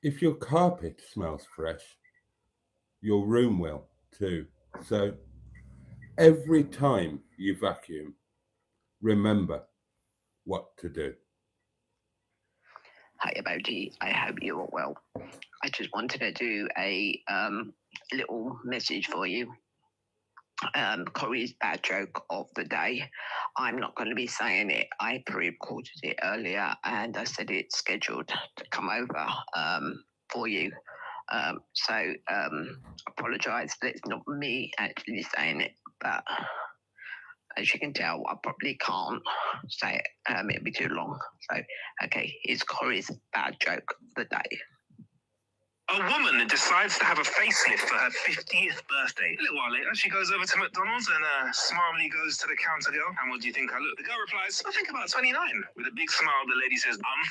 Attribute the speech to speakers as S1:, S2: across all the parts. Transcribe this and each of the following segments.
S1: If your carpet smells fresh, your room will too. So every time you vacuum, remember what to do.
S2: Hi, Boaty. I hope you're well. I just wanted to do a little message for you. Cory's bad joke of the day. I'm not going to be saying it. I pre-recorded it earlier, and I said it's scheduled to come over for you. Apologise that it's not me actually saying it, but as you can tell, I probably can't say it. It'll be too long. So, okay, here's Cory's bad joke of the day.
S3: A woman decides to have a facelift for her 50th birthday. A little while later, she goes over to McDonald's and smartly goes to the counter girl. And what do you think I look? The girl replies, I think about 29. With a big smile, the lady says, I'm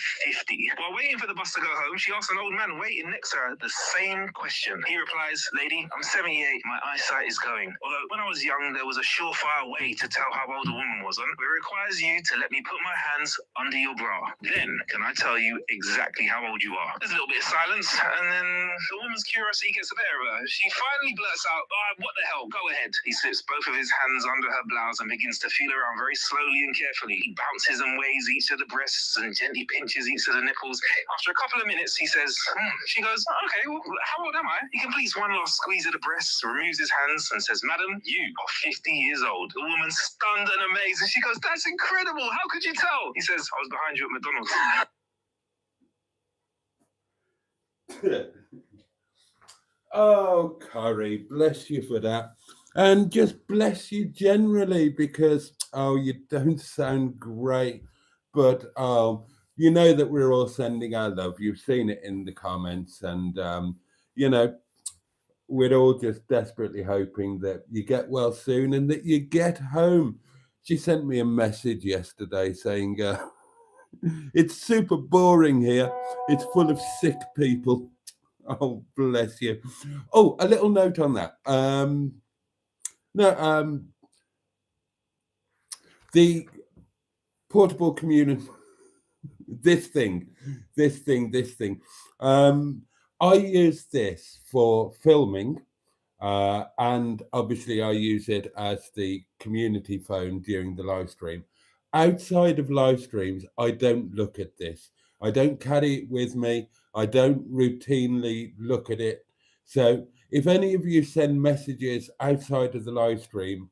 S3: 50. While waiting for the bus to go home, she asks an old man waiting next to her the same question. He replies, lady, I'm 78. My eyesight is going. Although when I was young, there was a surefire way to tell how old a woman was. It requires you to let me put my hands under your bra. Then can I tell you exactly how old you are? There's a little bit of silence, and then the woman's curiosity gets the better of her. She finally blurts out, what the hell, go ahead. He slips both of his hands under her blouse and begins to feel around very slowly and carefully. He bounces and weighs each of the breasts and gently pinches each of the nipples. After a couple of minutes, he says, She goes, okay, well, how old am I? He completes one last squeeze of the breasts, removes his hands and says, madam, you are 50 years old. The woman's stunned and amazed, and she goes, that's incredible. How could you tell? He says, I was behind you at McDonald's.
S1: Oh, Cory, bless you for that. And just bless you generally because, you don't sound great. But, you know that we're all sending our love. You've seen it in the comments. And, you know, we're all just desperately hoping that you get well soon and that you get home. She sent me a message yesterday saying, it's super boring here. It's full of sick people. Oh, bless you. Oh, a little note on that. No, the portable community. This thing. I use this for filming, and obviously I use it as the community phone during the live stream. Outside of live streams, I don't look at this. I don't carry it with me. I don't routinely look at it. So if any of you send messages outside of the live stream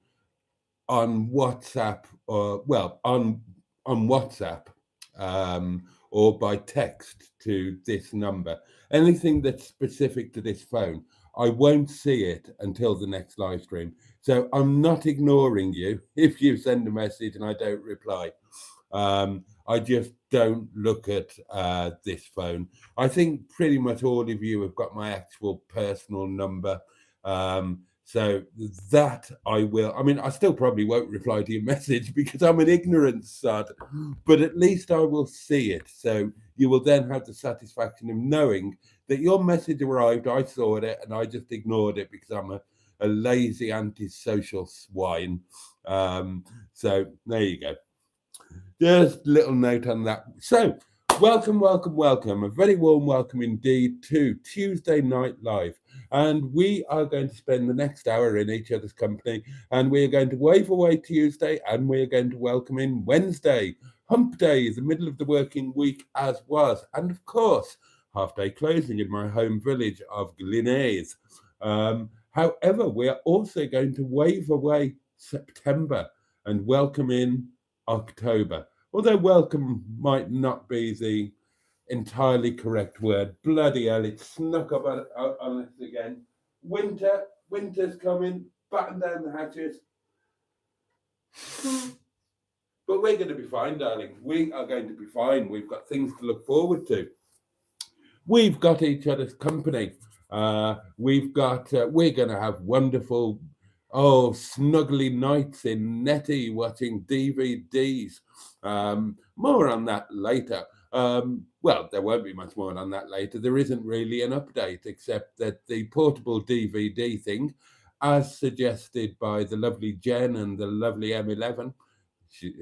S1: on WhatsApp or on WhatsApp, or by text to this number, anything that's specific to this phone, I won't see it until the next live stream. So I'm not ignoring you if you send a message and I don't reply. I just don't look at this phone. I think pretty much all of you have got my actual personal number. So that I will. I mean, I still probably won't reply to your message because I'm an ignorant sod, but at least I will see it. So you will then have the satisfaction of knowing that your message arrived, I saw it, and I just ignored it because I'm a lazy antisocial swine. So there you go. Just a little note on that. So, welcome. A very warm welcome indeed to Tuesday Night Live. And we are going to spend the next hour in each other's company. And we are going to wave away Tuesday and we are going to welcome in Wednesday. Hump Day, the middle of the working week as was. And of course, half day closing in my home village of Glynnays. However, we are also going to wave away September and welcome in October. Although welcome might not be the entirely correct word. Bloody hell, it snuck up on us again. Winter's coming, batten down the hatches. But we're going to be fine, darling. We are going to be fine. We've got things to look forward to. We've got each other's company. We're going to have wonderful, snuggly nights in Netty watching DVDs. More on that later. Well, there won't be much more on that later. There isn't really an update, except that the portable DVD thing, as suggested by the lovely Jen and the lovely M11, she,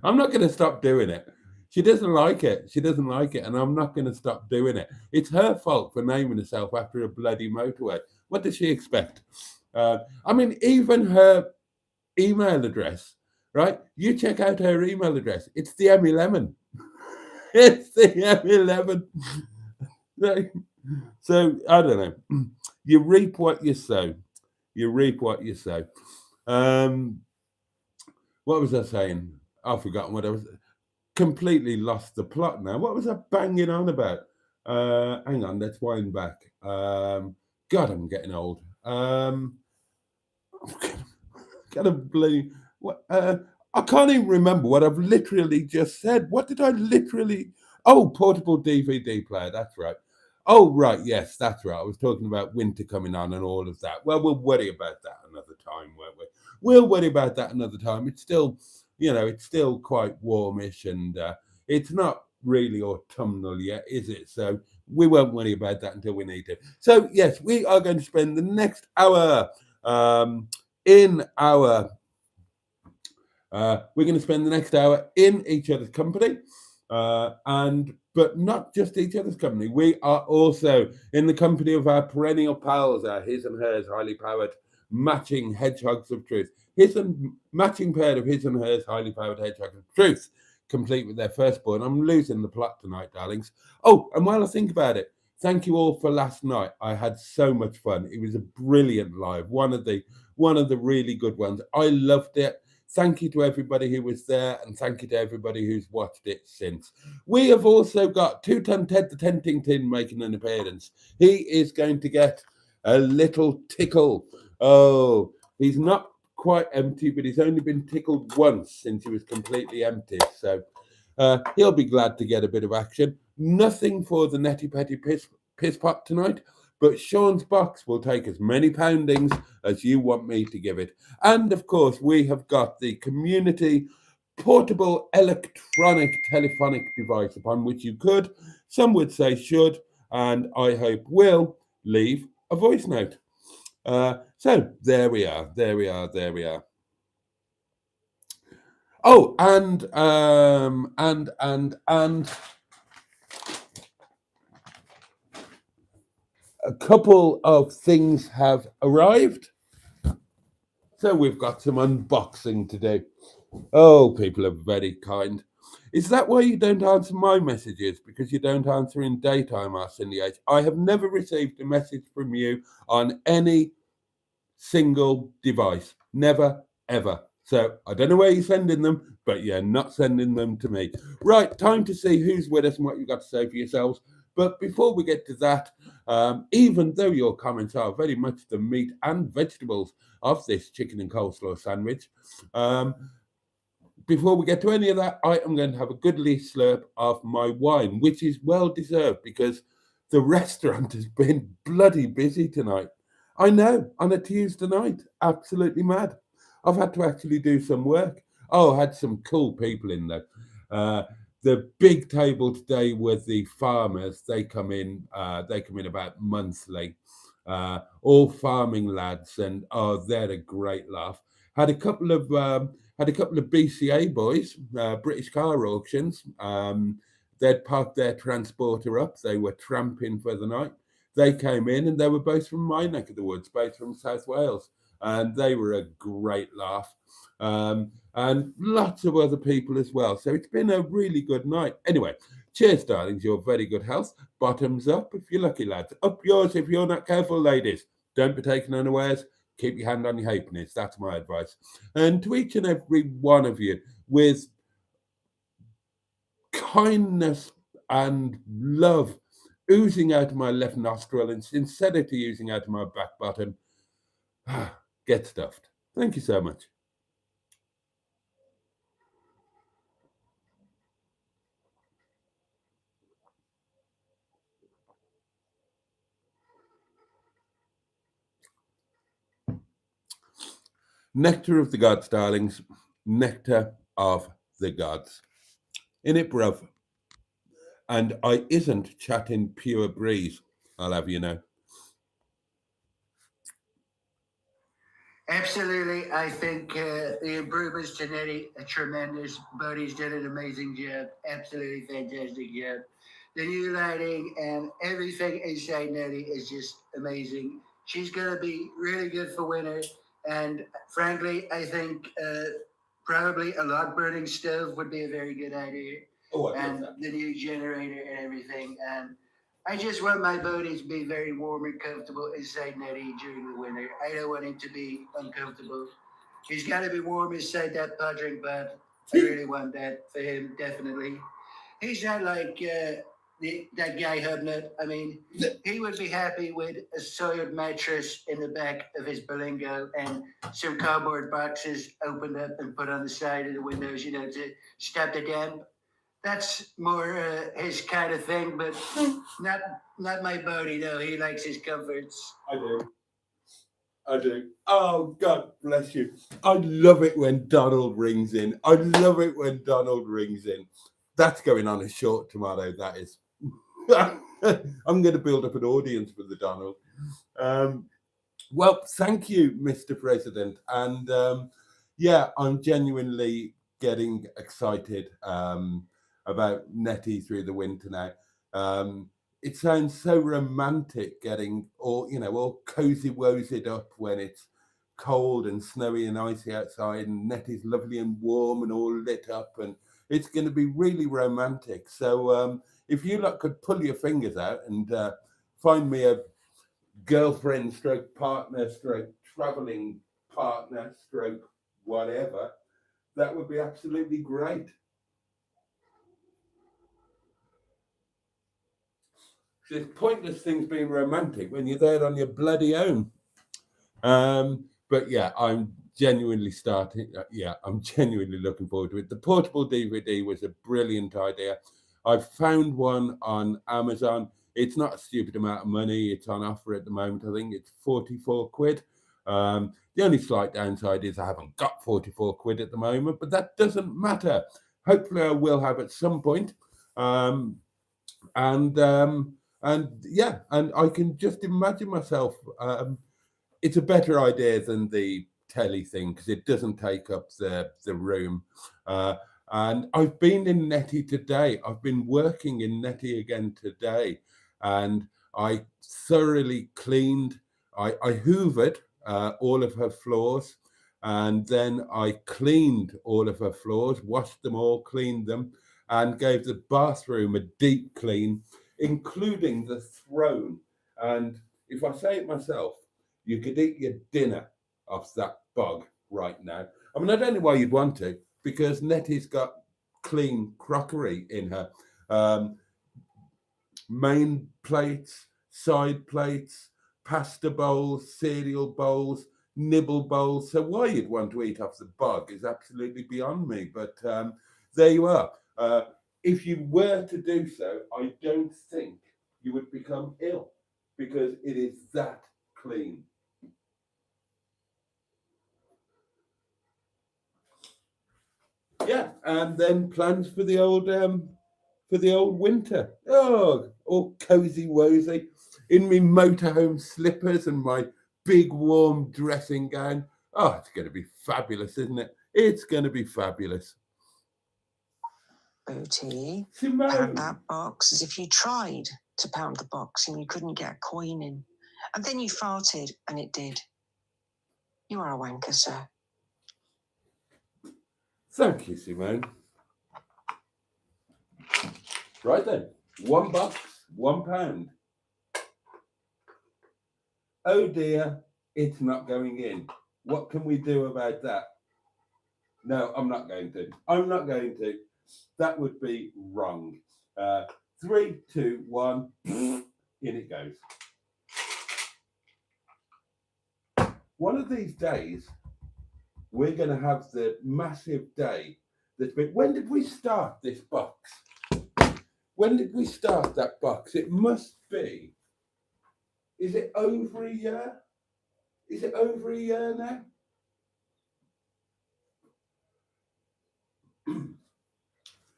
S1: I'm not going to stop doing it. She doesn't like it. She doesn't like it, and I'm not going to stop doing it. It's her fault for naming herself after a bloody motorway. What does she expect? I mean, even her email address, right? You check out her email address. It's the M11. It's the M11. So I don't know. You reap what you sow. You reap what you sow. What was I saying? I've forgotten what I was. Completely lost the plot now. What was I banging on about? Hang on, let's wind back. God, I'm getting old. Gotta blame. What? I can't even remember what I've literally just said. What did I literally? Oh, portable DVD player. That's right. Oh, right. Yes, that's right. I was talking about winter coming on and all of that. Well, we'll worry about that another time, won't we? We'll worry about that another time. It's still, it's still quite warmish, and it's not really autumnal yet, is it? So we won't worry about that until we need to. So yes, we are going to spend the next hour in our. We're going to spend the next hour in each other's company, but not just each other's company. We are also in the company of our perennial pals, our his and hers highly powered matching hedgehogs of truth. Matching pair of his and hers highly powered hedgehogs of truth, complete with their firstborn. I'm losing the plot tonight, darlings. Oh, and while I think about it, thank you all for last night. I had so much fun. It was a brilliant live, one of the really good ones. I loved it. Thank you to everybody who was there, and thank you to everybody who's watched it since. We have also got 2-Ton Ted the Tentington making an appearance. He is going to get a little tickle. Oh, he's not quite empty, but he's only been tickled once since he was completely empty. So he'll be glad to get a bit of action. Nothing for the Netty Petty piss pot tonight, but Sean's box will take as many poundings as you want me to give it. And of course, we have got the community portable electronic telephonic device upon which you could, some would say should, and I hope will, leave a voice note. So there we are. Oh, and a couple of things have arrived. So we've got some unboxing to do. Oh, people are very kind. Is that why you don't answer my messages? Because you don't answer in daytime, R78? I have never received a message from you on any single device. Never, ever. So I don't know where you're sending them, but you're not sending them to me. Right, time to see who's with us and what you've got to say for yourselves. But before we get to that, even though your comments are very much the meat and vegetables of this chicken and coleslaw sandwich, before we get to any of that, I am going to have a goodly slurp of my wine, which is well deserved because the restaurant has been bloody busy tonight. I know, on a Tuesday night, absolutely mad. I've had to actually do some work. Oh, I had some cool people in there. The big table today with the farmers. They come in about monthly. All farming lads, and oh, they're a great laugh. Had a couple of BCA boys, British Car Auctions. They'd parked their transporter up. They were tramping for the night. They came in, and they were both from my neck of the woods, both from South Wales, and they were a great laugh. And lots of other people as well. So it's been a really good night. Anyway, cheers, darlings. Your very good health. Bottoms up if you're lucky, lads. Up yours if you're not careful, ladies. Don't be taken unawares. Keep your hand on your halfpennies. That's my advice. And to each and every one of you, with kindness and love oozing out of my left nostril and sincerity oozing out of my back bottom, get stuffed. Thank you so much. Nectar of the gods, darlings. Nectar of the gods. In it, bruv. And I isn't chatting pure breeze, I'll have you know.
S4: Absolutely. I think the improvements to Netty are tremendous. Boaty's done an amazing job. Absolutely fantastic job. The new lighting and everything inside Netty is just amazing. She's going to be really good for winter. And frankly, I think probably a log burning stove would be a very good idea.
S1: Oh, I love
S4: And
S1: that.
S4: the new generator and everything. And I just want my Boaty to be very warm and comfortable inside Netty during the winter. I don't want him to be uncomfortable. He's got to be warm inside that podring bed. I really want that for him, definitely. He's not like that guy Hubnut. I mean, he would be happy with a soiled mattress in the back of his Berlingo and some cardboard boxes opened up and put on the side of the windows, to stop the damp. That's more his kind of thing, but not my Boaty though. He likes his comforts.
S1: I do. I do. Oh, God bless you. I love it when Donald rings in. I love it when Donald rings in. That's going on a short tomato, that is. I'm going to build up an audience for the Donald. Well, thank you, Mr. President. And yeah, I'm genuinely getting excited about Netty through the winter now. It sounds so romantic getting all cozy wozied up when it's cold and snowy and icy outside, and Netty's lovely and warm and all lit up, and it's going to be really romantic. So if you lot could pull your fingers out and find me a girlfriend stroke partner stroke traveling partner stroke whatever, that would be absolutely great. It's pointless things being romantic when you're there on your bloody own. But yeah, I'm genuinely looking forward to it. The portable DVD was a brilliant idea. I found one on Amazon. It's not a stupid amount of money. It's on offer at the moment. I think it's 44 quid. The only slight downside is I haven't got 44 quid at the moment, but that doesn't matter. Hopefully I will have at some point. And yeah, and I can just imagine myself. It's a better idea than the telly thing because it doesn't take up the room. And I've been in Netty today. I've been working in Netty again today, and I thoroughly cleaned. I hoovered all of her floors, and then I cleaned all of her floors, washed them all, cleaned them, and gave the bathroom a deep clean, including the throne. And if I say it myself, you could eat your dinner off that bog right now. I mean, I don't know why you'd want to, because Netty's got clean crockery in her. Main plates, side plates, pasta bowls, cereal bowls, nibble bowls. So why you'd want to eat off the bog is absolutely beyond me. But there you are. If you were to do so, I don't think you would become ill because it is that clean. Yeah, and then plans for the old winter. Oh, all cozy wozy in my motorhome slippers and my big warm dressing gown. Oh, it's going to be fabulous, isn't it? It's going to be fabulous.
S5: Boaty, pound
S1: Simone,
S5: that box as if you tried to pound the box and you couldn't get a coin in. And then you farted and it did. You are a wanker, sir.
S1: thank you, Simone. Right then, £1, £1. Oh dear, it's not going in. What can we do about that? No, I'm not going to. I'm not going to. That would be wrong. 3, 2, 1, in it goes. One of these days, we're going to have the massive day that's been. When did we start this box? When did we start that box? It must be. Is it over a year? Is it over a year now?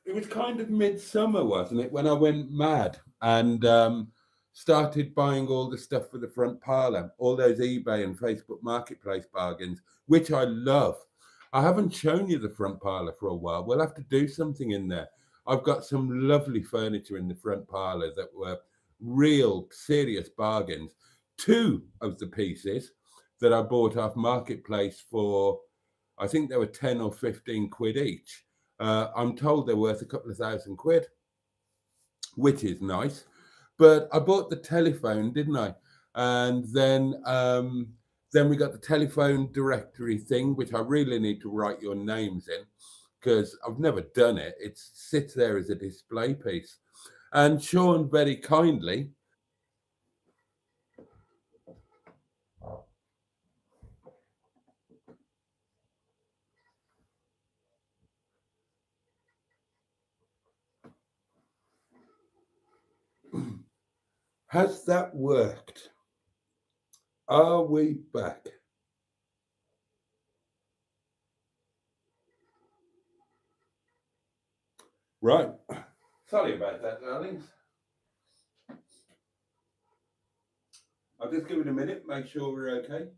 S1: It was kind of midsummer, wasn't it, when I went mad? And started buying all the stuff for the front parlour, all those eBay and Facebook Marketplace bargains, which I love. I haven't shown you the front parlour for a while. We'll have to do something in there. I've got some lovely furniture in the front parlour that were real serious bargains. 2 of the pieces that I bought off Marketplace for, I think they were 10 or 15 quid each. I'm told they're worth a couple of £1,000, which is nice. But I bought the telephone, didn't I? And then we got the telephone directory thing, which I really need to write your names in because I've never done it. It sits there as a display piece. And Sean very kindly has that worked? Are we back? Right. Sorry about that, darlings. I'll just give it a minute, make sure we're okay.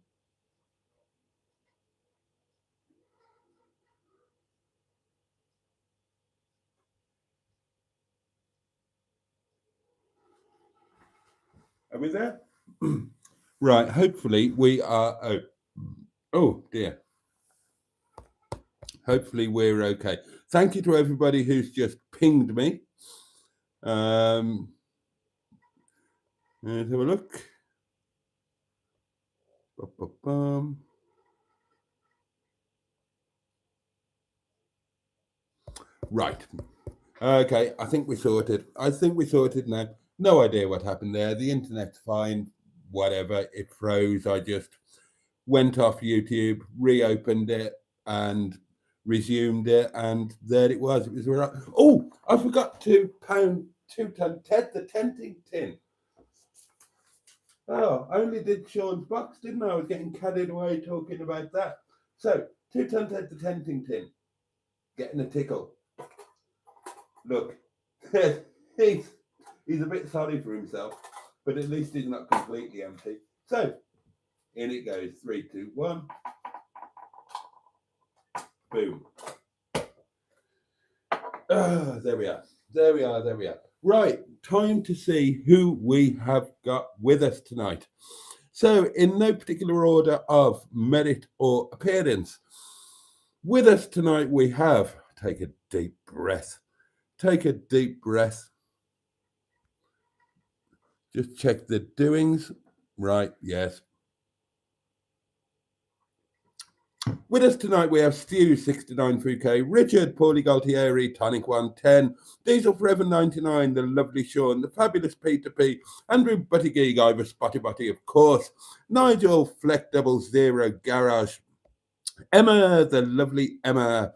S1: Are we there? Right, hopefully we are. Oh dear. Hopefully we're okay. Thank you to everybody who's just pinged me. Let's have a look. Right. Okay, I think we sorted. Now. No idea what happened there. The internet's fine. Whatever. It froze. I just went off YouTube, reopened it, and resumed it, and there it was. It was right. Oh, I forgot to pound 2 ton Ted the tenting tin. Oh, I only did Sean's box, didn't I? I was getting carried away talking about that. So 2 ton Ted the tenting tin, getting a tickle. Look, he's a bit sorry for himself, but at least he's not completely empty. So in it goes. 3, 2, 1. Boom. There we are. Right, time to see who we have got with us tonight. So, in no particular order of merit or appearance, with us tonight we have, take a deep breath. Just check the doings. Right, yes. With us tonight, we have Stu 69 Fouquet, Richard Paulie Galtieri, Tonic 110, Diesel Forever 99, the lovely Sean, the fabulous Peter P, Andrew Butty Geeg, Ivor Spotty Butty, of course, Nigel Fleck 00 Garage, Emma, the lovely Emma,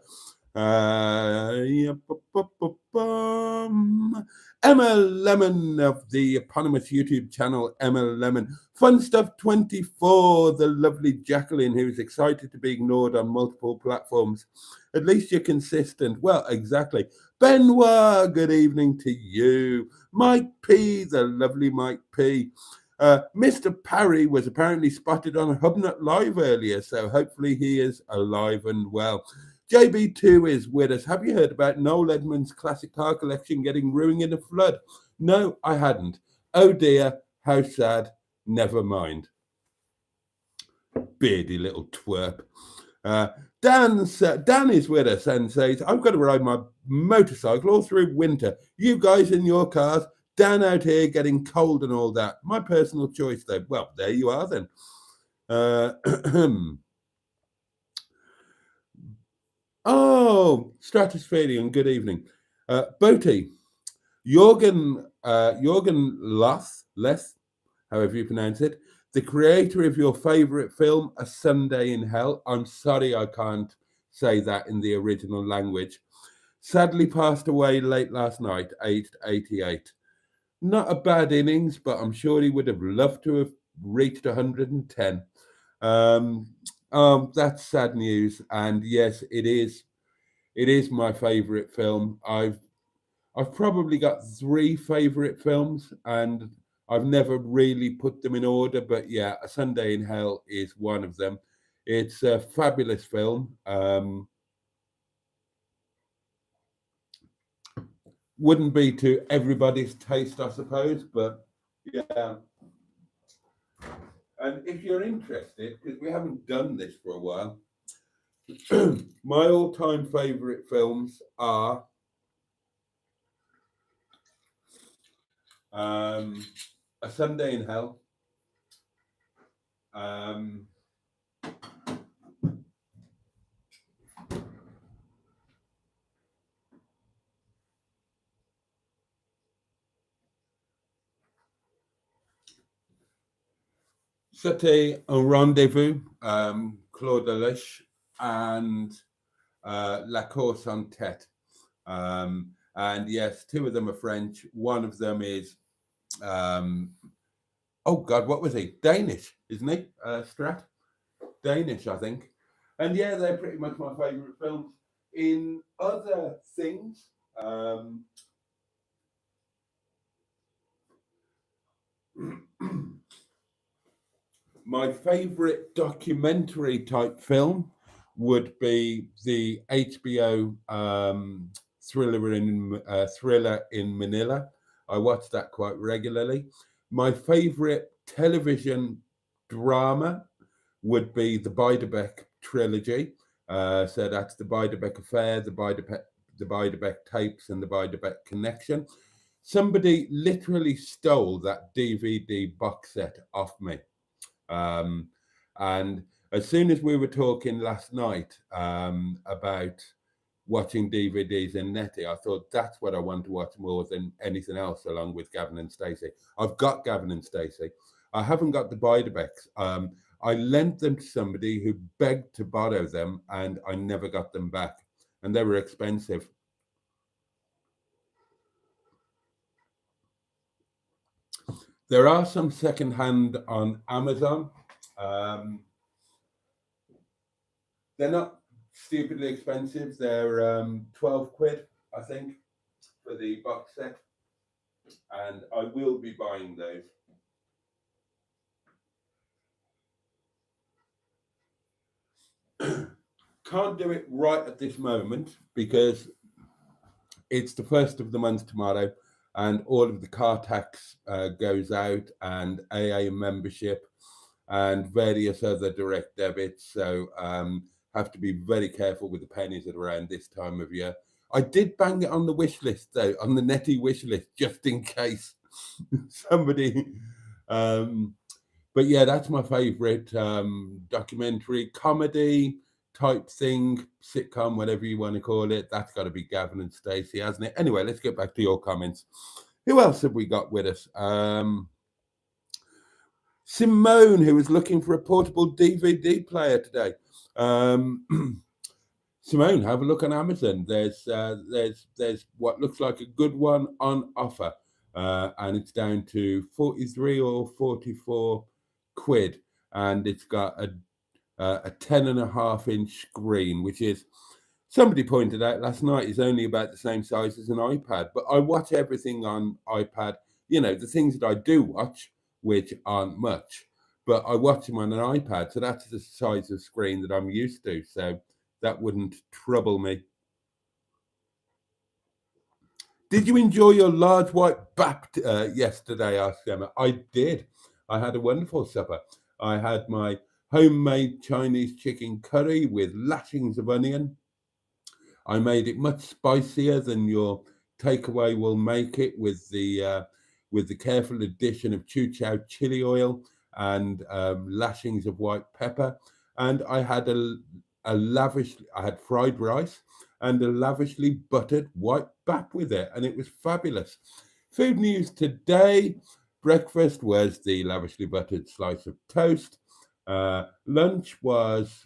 S1: Emma Lemon of the eponymous YouTube channel Emma Lemon, Fun Stuff 24, the lovely Jacqueline who's excited to be ignored on multiple platforms. At least you're consistent. Well, exactly. Benoit, good evening to you. Mike P, the lovely Mike P. Mr. Parry was apparently spotted on Hubnut Live earlier, so hopefully he is alive and well. JB2 is with us. Have you heard about Noel Edmonds' classic car collection getting ruined in a flood? No, I hadn't. Oh dear, how sad. Never mind. Beardy little twerp. Dan is with us and says, I've got to ride my motorcycle all through winter. You guys in your cars, Dan out here getting cold and all that. My personal choice, though. Well, there you are then. Oh, Stratospherian, good evening. Boaty, Jorgen Less, however you pronounce it, the creator of your favourite film, A Sunday in Hell. I'm sorry I can't say that in the original language. Sadly passed away late last night, aged 88. Not a bad innings, but I'm sure he would have loved to have reached 110. That's sad news, and yes, it is my favorite film. I've probably got 3 favorite films, and I've never really put them in order, but yeah, A Sunday in Hell is one of them. It's a fabulous film. Wouldn't be to everybody's taste, I suppose, but yeah. And if you're interested, because we haven't done this for a while, my all-time favourite films are A Sunday in Hell, C'était un rendezvous, Claude Lelouch, and La Course en Tête. And yes, two of them are French. One of them is, oh God, what was he? Danish, isn't he? Strat? Danish, I think. And yeah, they're pretty much my favourite films. In other things, my favourite documentary type film would be the HBO Thriller in Manila. I watch that quite regularly. My favourite television drama would be the Beiderbecke trilogy. So that's the Beiderbecke Affair, the Beiderbecke Tapes, and the Beiderbecke Connection. Somebody literally stole that DVD box set off me. And as soon as we were talking last night about watching DVDs in Netty, I thought that's what I want to watch more than anything else, along with Gavin and Stacey. I've got Gavin and Stacey. I haven't got the Beiderbecks. I lent them to somebody who begged to borrow them, and I never got them back. And they were expensive. There are some secondhand on Amazon. They're not stupidly expensive. They're 12 quid, I think, for the box set. And I will be buying those. Can't do it right at this moment because it's the first of the month tomorrow, and all of the car tax goes out, and AA membership and various other direct debits. So have to be very careful with the pennies at around this time of year. I did bang it on the wish list though, on the Netty wish list, just in case somebody. But yeah, that's my favourite documentary, comedy type thing, sitcom, whatever you want to call it. That's got to be Gavin and Stacey, hasn't it? Anyway, let's get back to your comments. Who else have we got with us? Simone, who was looking for a portable DVD player today. Simone, have a look on Amazon. There's what looks like a good one on offer, and it's down to 43 or 44 quid, and it's got a 10.5-inch screen, which is, somebody pointed out last night, is only about the same size as an iPad. But I watch everything on iPad, the things that I do watch, which aren't much, but I watch them on an iPad. So that's the size of screen that I'm used to. So that wouldn't trouble me. Did you enjoy your large white bap yesterday, asked Emma? I did. I had a wonderful supper. I had my homemade Chinese chicken curry with lashings of onion. I made it much spicier than your takeaway will make it, with the careful addition of chu chow chili oil and lashings of white pepper. And I had I had fried rice and a lavishly buttered white bap with it, and it was fabulous. Food news today: breakfast was the lavishly buttered slice of toast. Lunch was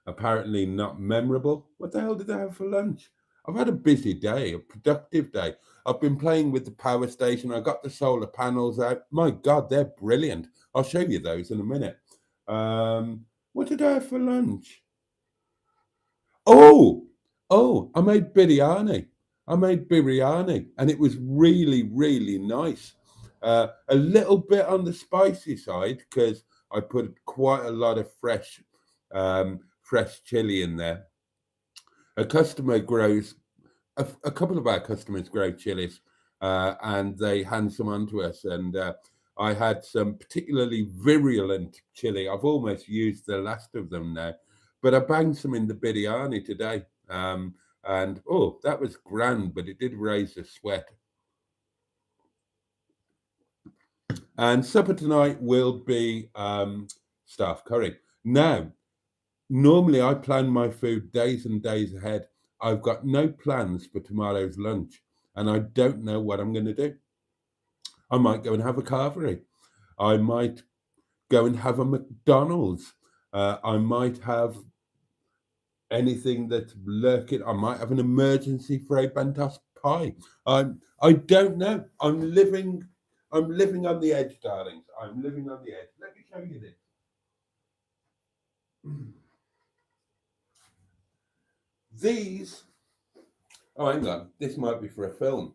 S1: apparently not memorable. What the hell did I have for lunch? I've had a busy day, a productive day. I've been playing with the power station. I got the solar panels out. My God, they're brilliant. I'll show you those in a minute. What did I have for lunch? Oh, I made biryani. And it was really, really nice. A little bit on the spicy side because I put quite a lot of fresh chili in there. A customer grows, a couple of our customers grow chilies, and they hand some on to us. And I had some particularly virulent chili. I've almost used the last of them now, but I banged some in the biryani today. And oh, that was grand, but it did raise the sweat. And supper tonight will be staff curry. Now, normally I plan my food days and days ahead. I've got no plans for tomorrow's lunch, and I don't know what I'm going to do. I might go and have a carvery. I might go and have a McDonald's. I might have anything that's lurking. I might have an emergency Fray Bantos pie. I don't know. I'm living on the edge, darlings. I'm living on the edge. Let me show you this. These, oh, hang on. This might be for a film.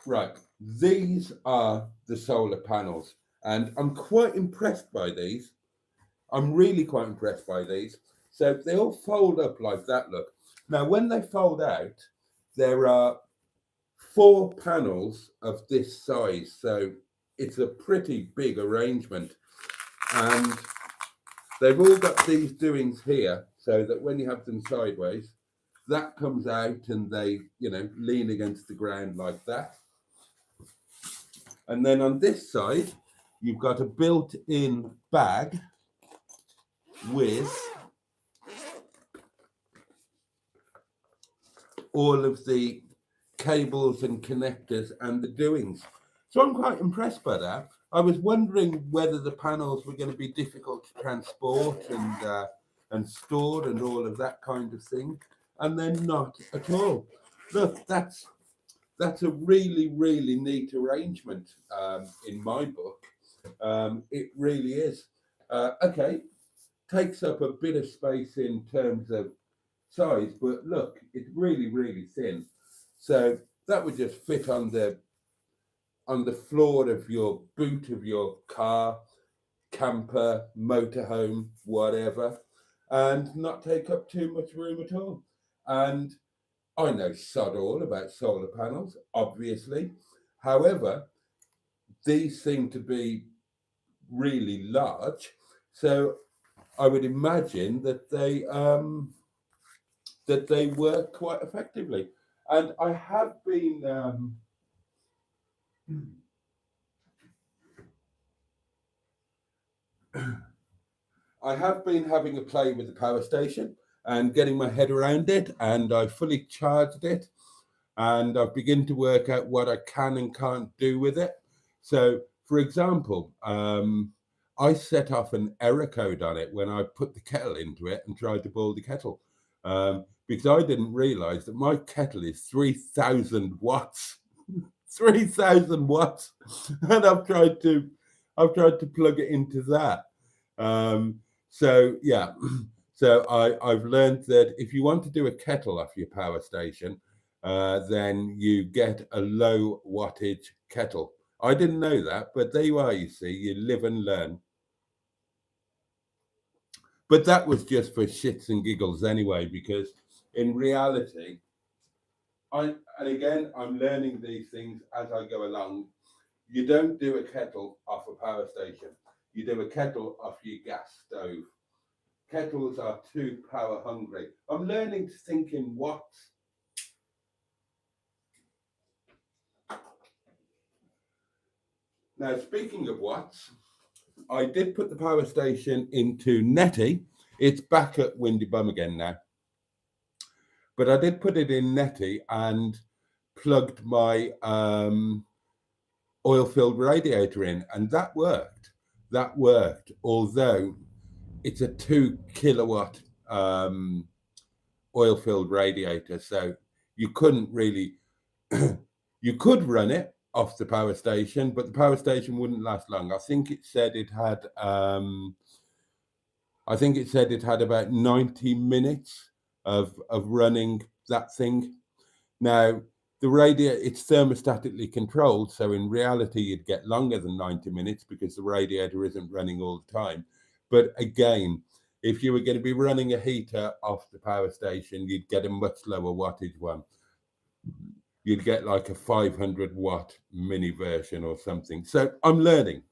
S1: Right. These are the solar panels, and I'm quite impressed by these. I'm really quite impressed by these. So they all fold up like that, look. Now, when they fold out, there are 4 panels of this size. So it's a pretty big arrangement. And they've all got these doings here so that when you have them sideways, that comes out and they, lean against the ground like that. And then on this side, you've got a built-in bag with all of the cables and connectors and the doings. So I'm quite impressed by that. I was wondering whether the panels were going to be difficult to transport and stored and all of that kind of thing, and they're not at all. Look, that's a really, really neat arrangement in my book. It really is. Okay, takes up a bit of space in terms of size, but look, it's really, really thin. So that would just fit on the floor of your boot of your car, camper, motorhome, whatever, and not take up too much room at all. And I know sod all about solar panels, obviously. However, these seem to be really large, so I would imagine that they work quite effectively. And I have been having a play with the power station and getting my head around it, and I fully charged it, and I've begun to work out what I can and can't do with it. So, for example, I set off an error code on it when I put the kettle into it and tried to boil the kettle, because I didn't realize that my kettle is 3,000 watts. 3,000 watts, and I've tried to plug it into that. So yeah, so I've learned that if you want to do a kettle off your power station, then you get a low wattage kettle. I didn't know that, but there you are. You see, you live and learn. But that was just for shits and giggles anyway, because in reality, and again, I'm learning these things as I go along. You don't do a kettle off a power station. You do a kettle off your gas stove. Kettles are too power hungry. I'm learning to think in watts. Now, speaking of watts, I did put the power station into Netty. It's back at Windy Bum again now. But I did put it in Netty and plugged my oil-filled radiator in, and that worked. Although it's a 2 kilowatt oil-filled radiator, so you couldn't really. You could run it off the power station, but the power station wouldn't last long. I think it said it had. I think it said it had about 90 minutes of running that thing. Now, The radiator, it's thermostatically controlled, so in reality you'd get longer than 90 minutes because the radiator isn't running all the time. But again, if you were going to be running a heater off the power station, you'd get a much lower wattage one. You'd get like a 500 watt mini version or something. So I am learning.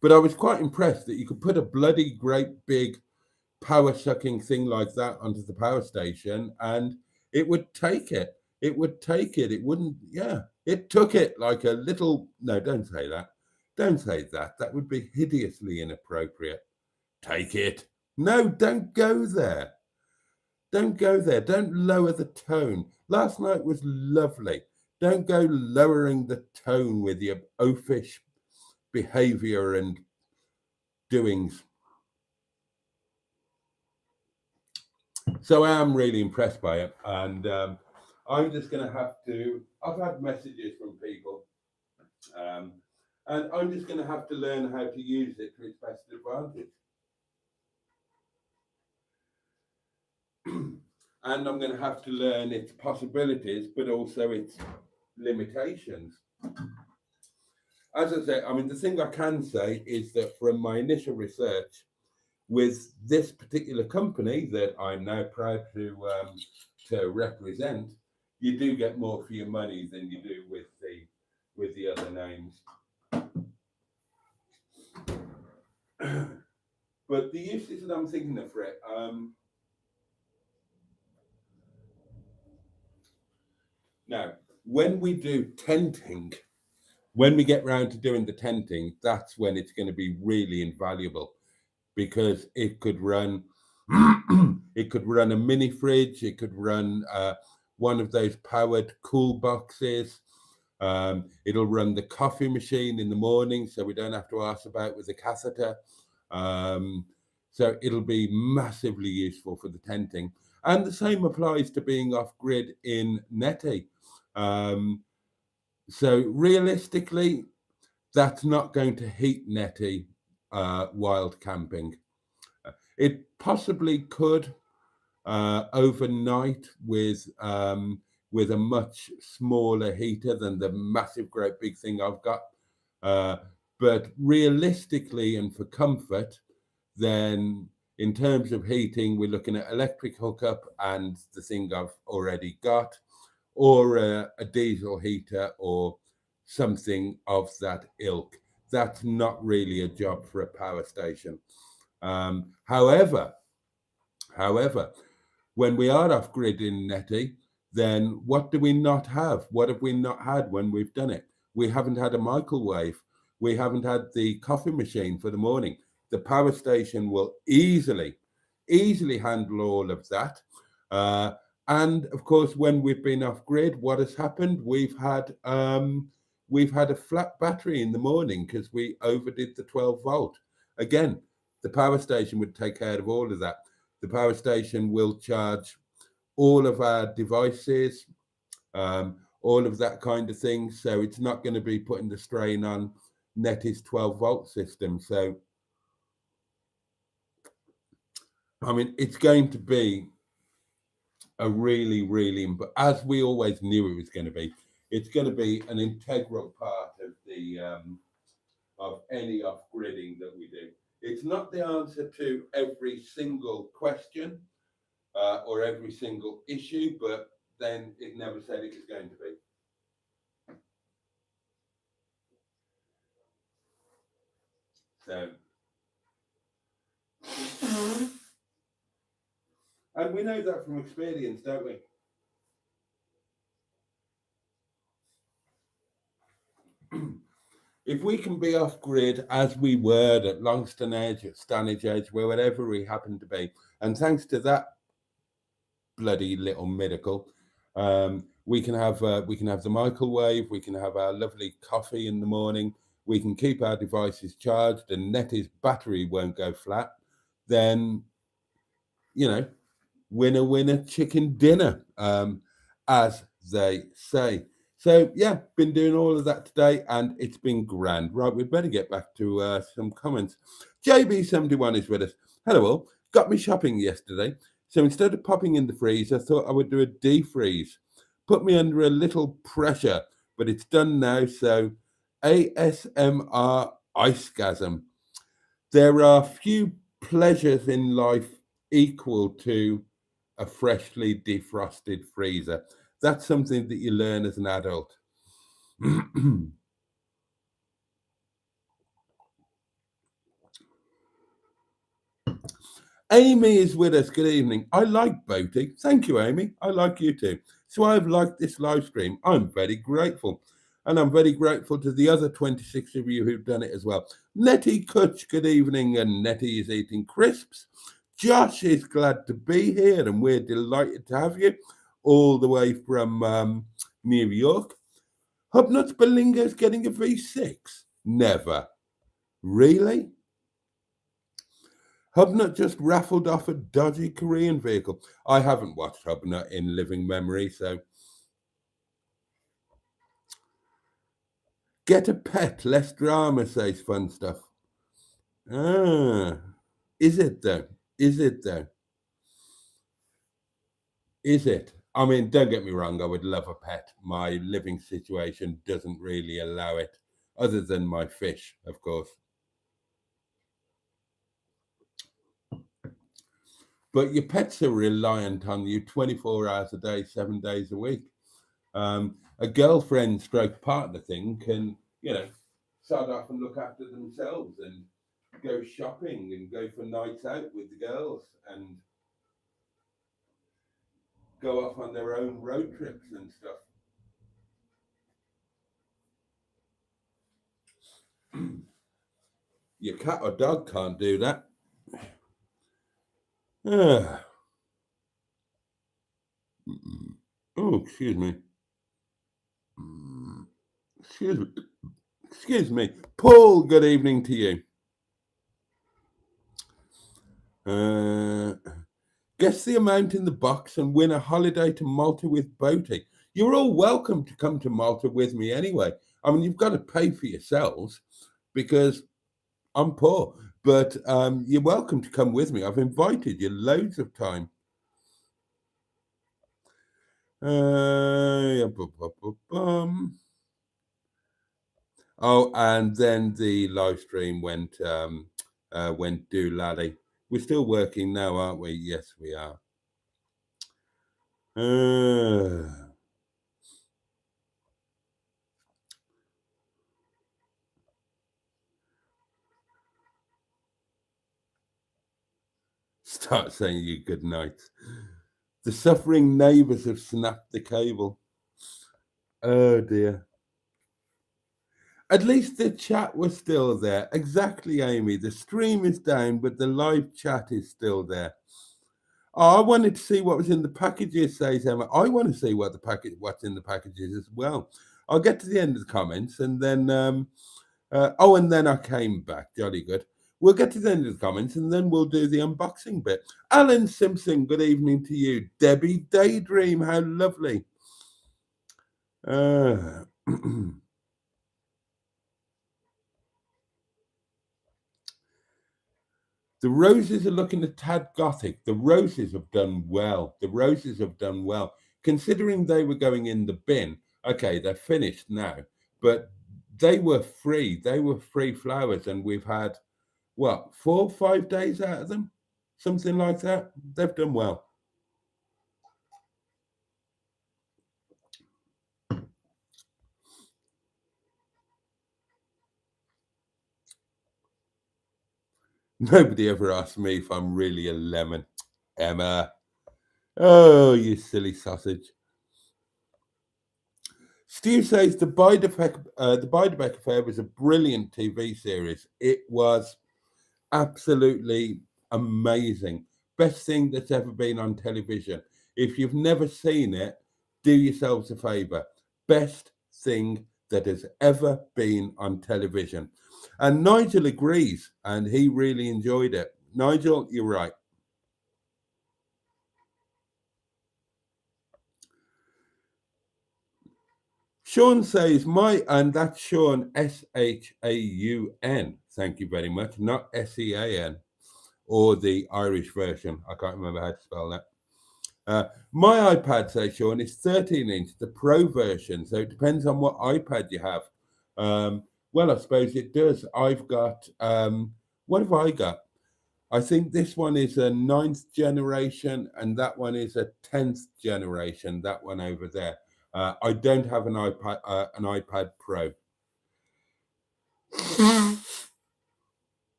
S1: But I was quite impressed that you could put a bloody great big power sucking thing like that onto the power station and it would take it. It wouldn't, it took it like a little, no, don't say that. Don't say that. That would be hideously inappropriate. Take it. No, don't go there. Don't go there. Don't lower the tone. Last night was lovely. Don't go lowering the tone with your oafish behavior and doings. So I am really impressed by it. And I'm just going to have to, I've had messages from people. And I'm just going to have to learn how to use it to its best advantage. And I'm going to have to learn its possibilities, but also its limitations. As I say, I mean, the thing I can say is that from my initial research with this particular company that I'm now proud to represent, you do get more for your money than you do with the other names. But the uses that I'm thinking of for it, now, when we do tenting, when we get round to doing the tenting, that's when it's going to be really invaluable because it could run, it could run a mini fridge, it could run one of those powered cool boxes. It'll run the coffee machine in the morning, so we don't have to ask about with the catheter. So it'll be massively useful for the tenting. And the same applies to being off grid in Netty. So realistically, that's not going to heat Netty wild camping. It possibly could overnight with a much smaller heater than the massive, great big thing I've got. But realistically and for comfort, then in terms of heating, we're looking at electric hookup and the thing I've already got, or a diesel heater or something of that ilk. That's not really a job for a power station. However, when we are off grid in Netty, then what do we not have? What have we not had when we've done it? We haven't had a microwave. We haven't had the coffee machine for the morning. The power station will easily handle all of that. And of course, when we've been off grid, what has happened? We've had a flat battery in the morning because we overdid the 12 volt. Again, the power station would take care of all of that. The power station will charge all of our devices, all of that kind of thing. So it's not going to be putting the strain on Netty's 12 volt system. So, I mean, it's going to be a really, as we always knew it was going to be, it's going to be an integral part of the of any off-gridding that we do. It's not the answer to every single question or every single issue, but then it never said it was going to be. So, and we know that from experience, don't we? If we can be off grid as we were at Longston Edge, at Stanage Edge, wherever we happen to be, and thanks to that bloody little miracle, we can have the microwave, we can have our lovely coffee in the morning, we can keep our devices charged, and Netty's battery won't go flat. Then, you know, winner chicken dinner, as they say. So yeah, been doing all of that today and it's been grand. Right, we'd better get back to some comments. JB71 is with us. Hello all. Got me shopping yesterday. So instead of popping in the freeze, I thought I would do a defreeze. Put me under a little pressure, but it's done now. So ASMR icegasm. There are few pleasures in life equal to a freshly defrosted freezer. That's something that you learn as an adult. Amy is with us. Good evening. I like Boaty. Thank you, Amy. I like you too. So I've liked this live stream. I'm very grateful. And I'm very grateful to the other 26 of you who've done it as well. Netty Kutch, good evening. And Netty is eating crisps. Josh is glad to be here, and we're delighted to have you all the way from New York. Hubnuts Belinga's getting a V6. Never. Really? Hubnut just raffled off a dodgy Korean vehicle. I haven't watched Hubnut in living memory, so. Get a pet, less drama, says Fun Stuff. Ah, is it though? Is it though? Is it? I mean, don't get me wrong, I would love a pet. My living situation doesn't really allow it, other than my fish, of course. But your pets are reliant on you 24 hours a day, 7 days a week. A girlfriend stroke partner thing can, start off and look after themselves and go shopping and go for nights out with the girls and go off on their own road trips and stuff. Your cat or dog can't do that. Oh, excuse me. Excuse me. Paul, good evening to you. Guess the amount in the box and win a holiday to Malta with Boaty. You're all welcome to come to Malta with me anyway. I mean, you've got to pay for yourselves because I'm poor, but you're welcome to come with me. I've invited you loads of time. Oh, and then the live stream went do laddie. We're still working now, aren't we? Yes, we are. Start saying you good night. The suffering neighbours have snapped the cable. Oh dear. At least the chat was still there. Exactly, Amy. The stream is down, but the live chat is still there. Oh, I wanted to see what was in the packages, says Emma. I want to see what's in the packages as well. I'll get to the end of the comments and then and then I came back. Jolly good. We'll get to the end of the comments and then we'll do the unboxing bit. Alan Simpson, good evening to you. Debbie Daydream, how lovely. The roses are looking a tad gothic. The roses have done well. Considering they were going in the bin. Okay, they're finished now. But they were free. They were free flowers. And we've had, 4 or 5 days out of them? Something like that. They've done well. Nobody ever asked me if I'm really a lemon. Emma. Oh, you silly sausage. Stu says the Beiderbecke Affair was a brilliant TV series. It was absolutely amazing. Best thing that's ever been on television. If you've never seen it, do yourselves a favor. Best thing that has ever been on television. And Nigel agrees, and he really enjoyed it. Nigel, you're right. Sean says, and that's Sean, Shaun. Thank you very much, not SEAN. or the Irish version. I can't remember how to spell that. My iPad, says Sean, is 13-inch, the Pro version. So it depends on what iPad you have. Well, I suppose it does. I've got, what have I got? I think this one is a 9th generation, and that one is a 10th generation, that one over there. I don't have an iPad Pro.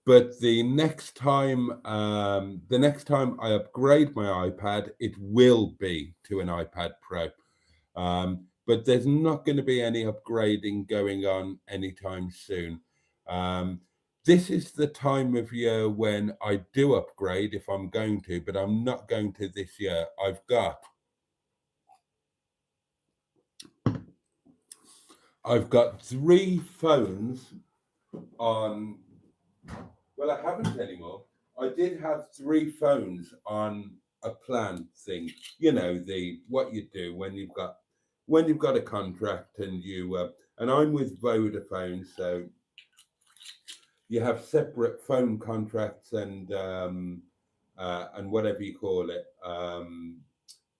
S1: But the next time I upgrade my iPad, it will be to an iPad Pro. But there's not going to be any upgrading going on anytime soon. This is the time of year when I do upgrade if I'm going to, but I'm not going to this year. I've got 3 phones on. Well, I haven't anymore. I did have 3 phones on a plan thing. You know, what you do when you've got a contract and you and I'm with Vodafone, so you have separate phone contracts and whatever you call it,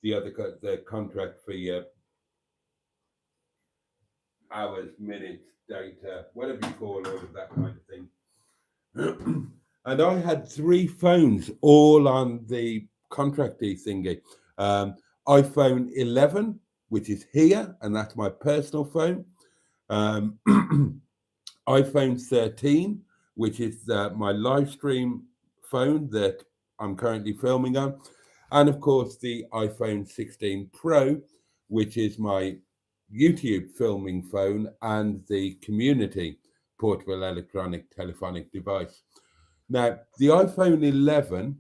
S1: the contract for your hours, minutes, data, whatever you call all of that kind of thing. And I had 3 phones all on the contracty thingy. iPhone 11, which is here, and that's my personal phone. iPhone 13, which is my live stream phone that I'm currently filming on. And of course, the iPhone 16 Pro, which is my YouTube filming phone and the community portable electronic telephonic device. Now, the iPhone 11,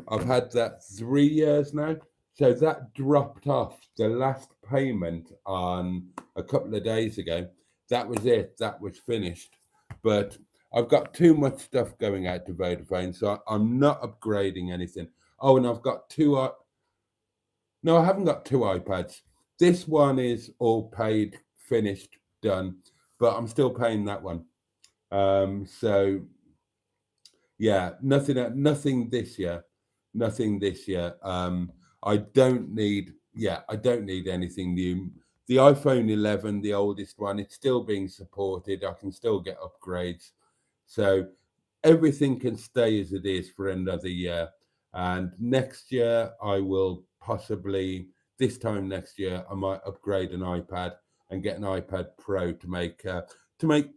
S1: I've had that 3 years now. So that dropped off the last payment on a couple of days ago. That was it. That was finished. But I've got too much stuff going out to Vodafone, so I'm not upgrading anything. Oh, and I've got 2... No, I haven't got 2 iPads. This one is all paid, finished, done. But I'm still paying that one. So... yeah, nothing this year. Nothing this year. I don't need anything new. The iPhone 11, the oldest one, it's still being supported. I can still get upgrades. So everything can stay as it is for another year. And next year, I will possibly, this time next year, I might upgrade an iPad and get an iPad Pro to make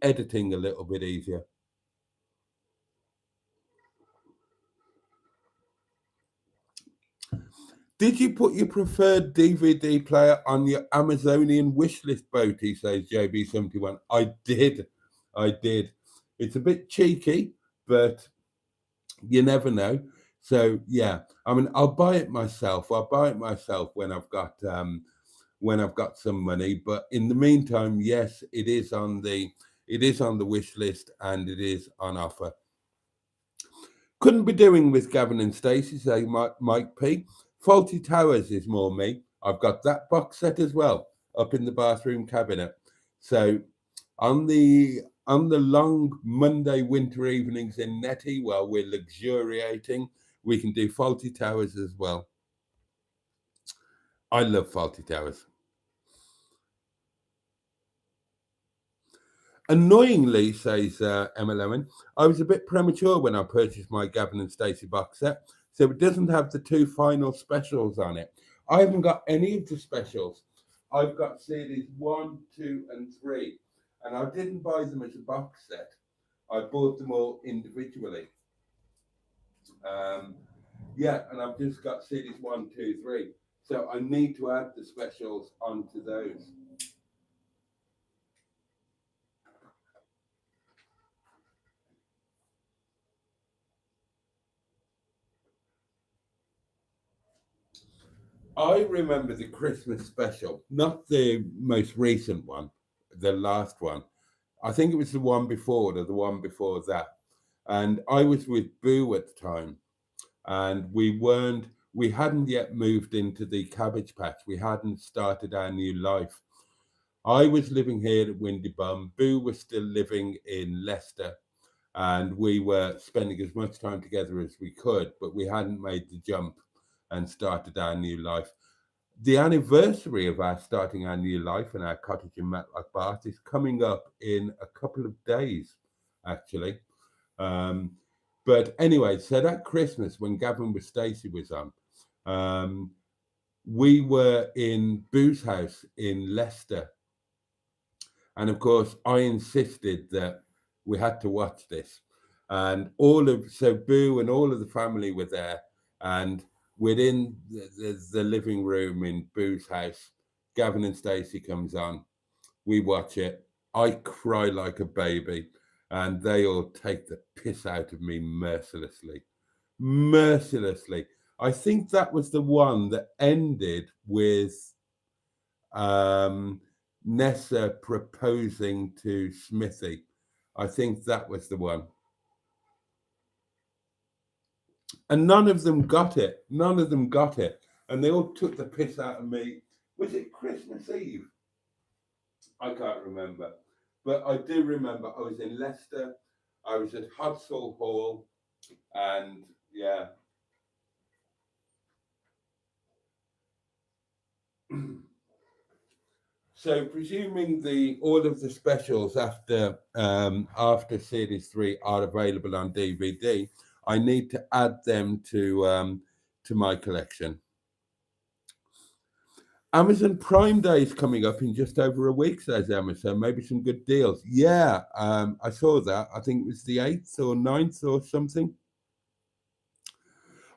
S1: editing a little bit easier. Did you put your preferred DVD player on your Amazonian wishlist, Boaty, says JB71. I did. It's a bit cheeky, but you never know. So yeah, I mean, I'll buy it myself. When I've got some money. But in the meantime, yes, it is on the wish list and it is on offer. Couldn't be doing with Gavin and Stacey, say Mike P. Faulty Towers is more me. I've got that box set as well up in the bathroom cabinet. So on the long Monday winter evenings in Netty, while we're luxuriating, we can do Faulty Towers as well. I love Faulty Towers. Annoyingly, says Emma Lemon, I was a bit premature when I purchased my Gavin and Stacey box set, so it doesn't have the 2 final specials on it. I haven't got any of the specials. I've got CDs 1, 2, and 3, and I didn't buy them as a box set. I bought them all individually. And I've just got CDs 1, 2, 3. So I need to add the specials onto those. I remember the Christmas special, not the most recent one, the last one. I think it was the one before or the one before that. And I was with Boo at the time, and we hadn't yet moved into the cabbage patch. We hadn't started our new life. I was living here at Windy Bum. Boo was still living in Leicester. and we were spending as much time together as we could, but we hadn't made the jump and started our new life. The anniversary of our starting our new life in our cottage in Matlock Bath is coming up in a couple of days, actually. But anyway, so that Christmas when Gavin with Stacey was on, we were in Boo's house in Leicester. And of course, I insisted that we had to watch this. And so Boo and all of the family were there. And within the living room in Boo's house, Gavin and Stacey comes on. We watch it. I cry like a baby. And they all take the piss out of me mercilessly. Mercilessly. I think that was the one that ended with Nessa proposing to Smithy. I think that was the one. And none of them got it. None of them got it. And they all took the piss out of me. Was it Christmas Eve? I can't remember. But I do remember I was in Leicester. I was at Hudsall Hall. And yeah. So presuming all of the specials after series 3 are available on DVD, I need to add them to my collection. Amazon Prime Day is coming up in just over a week, says Emma, so maybe some good deals. Yeah, I saw that. I think it was the 8th or 9th or something.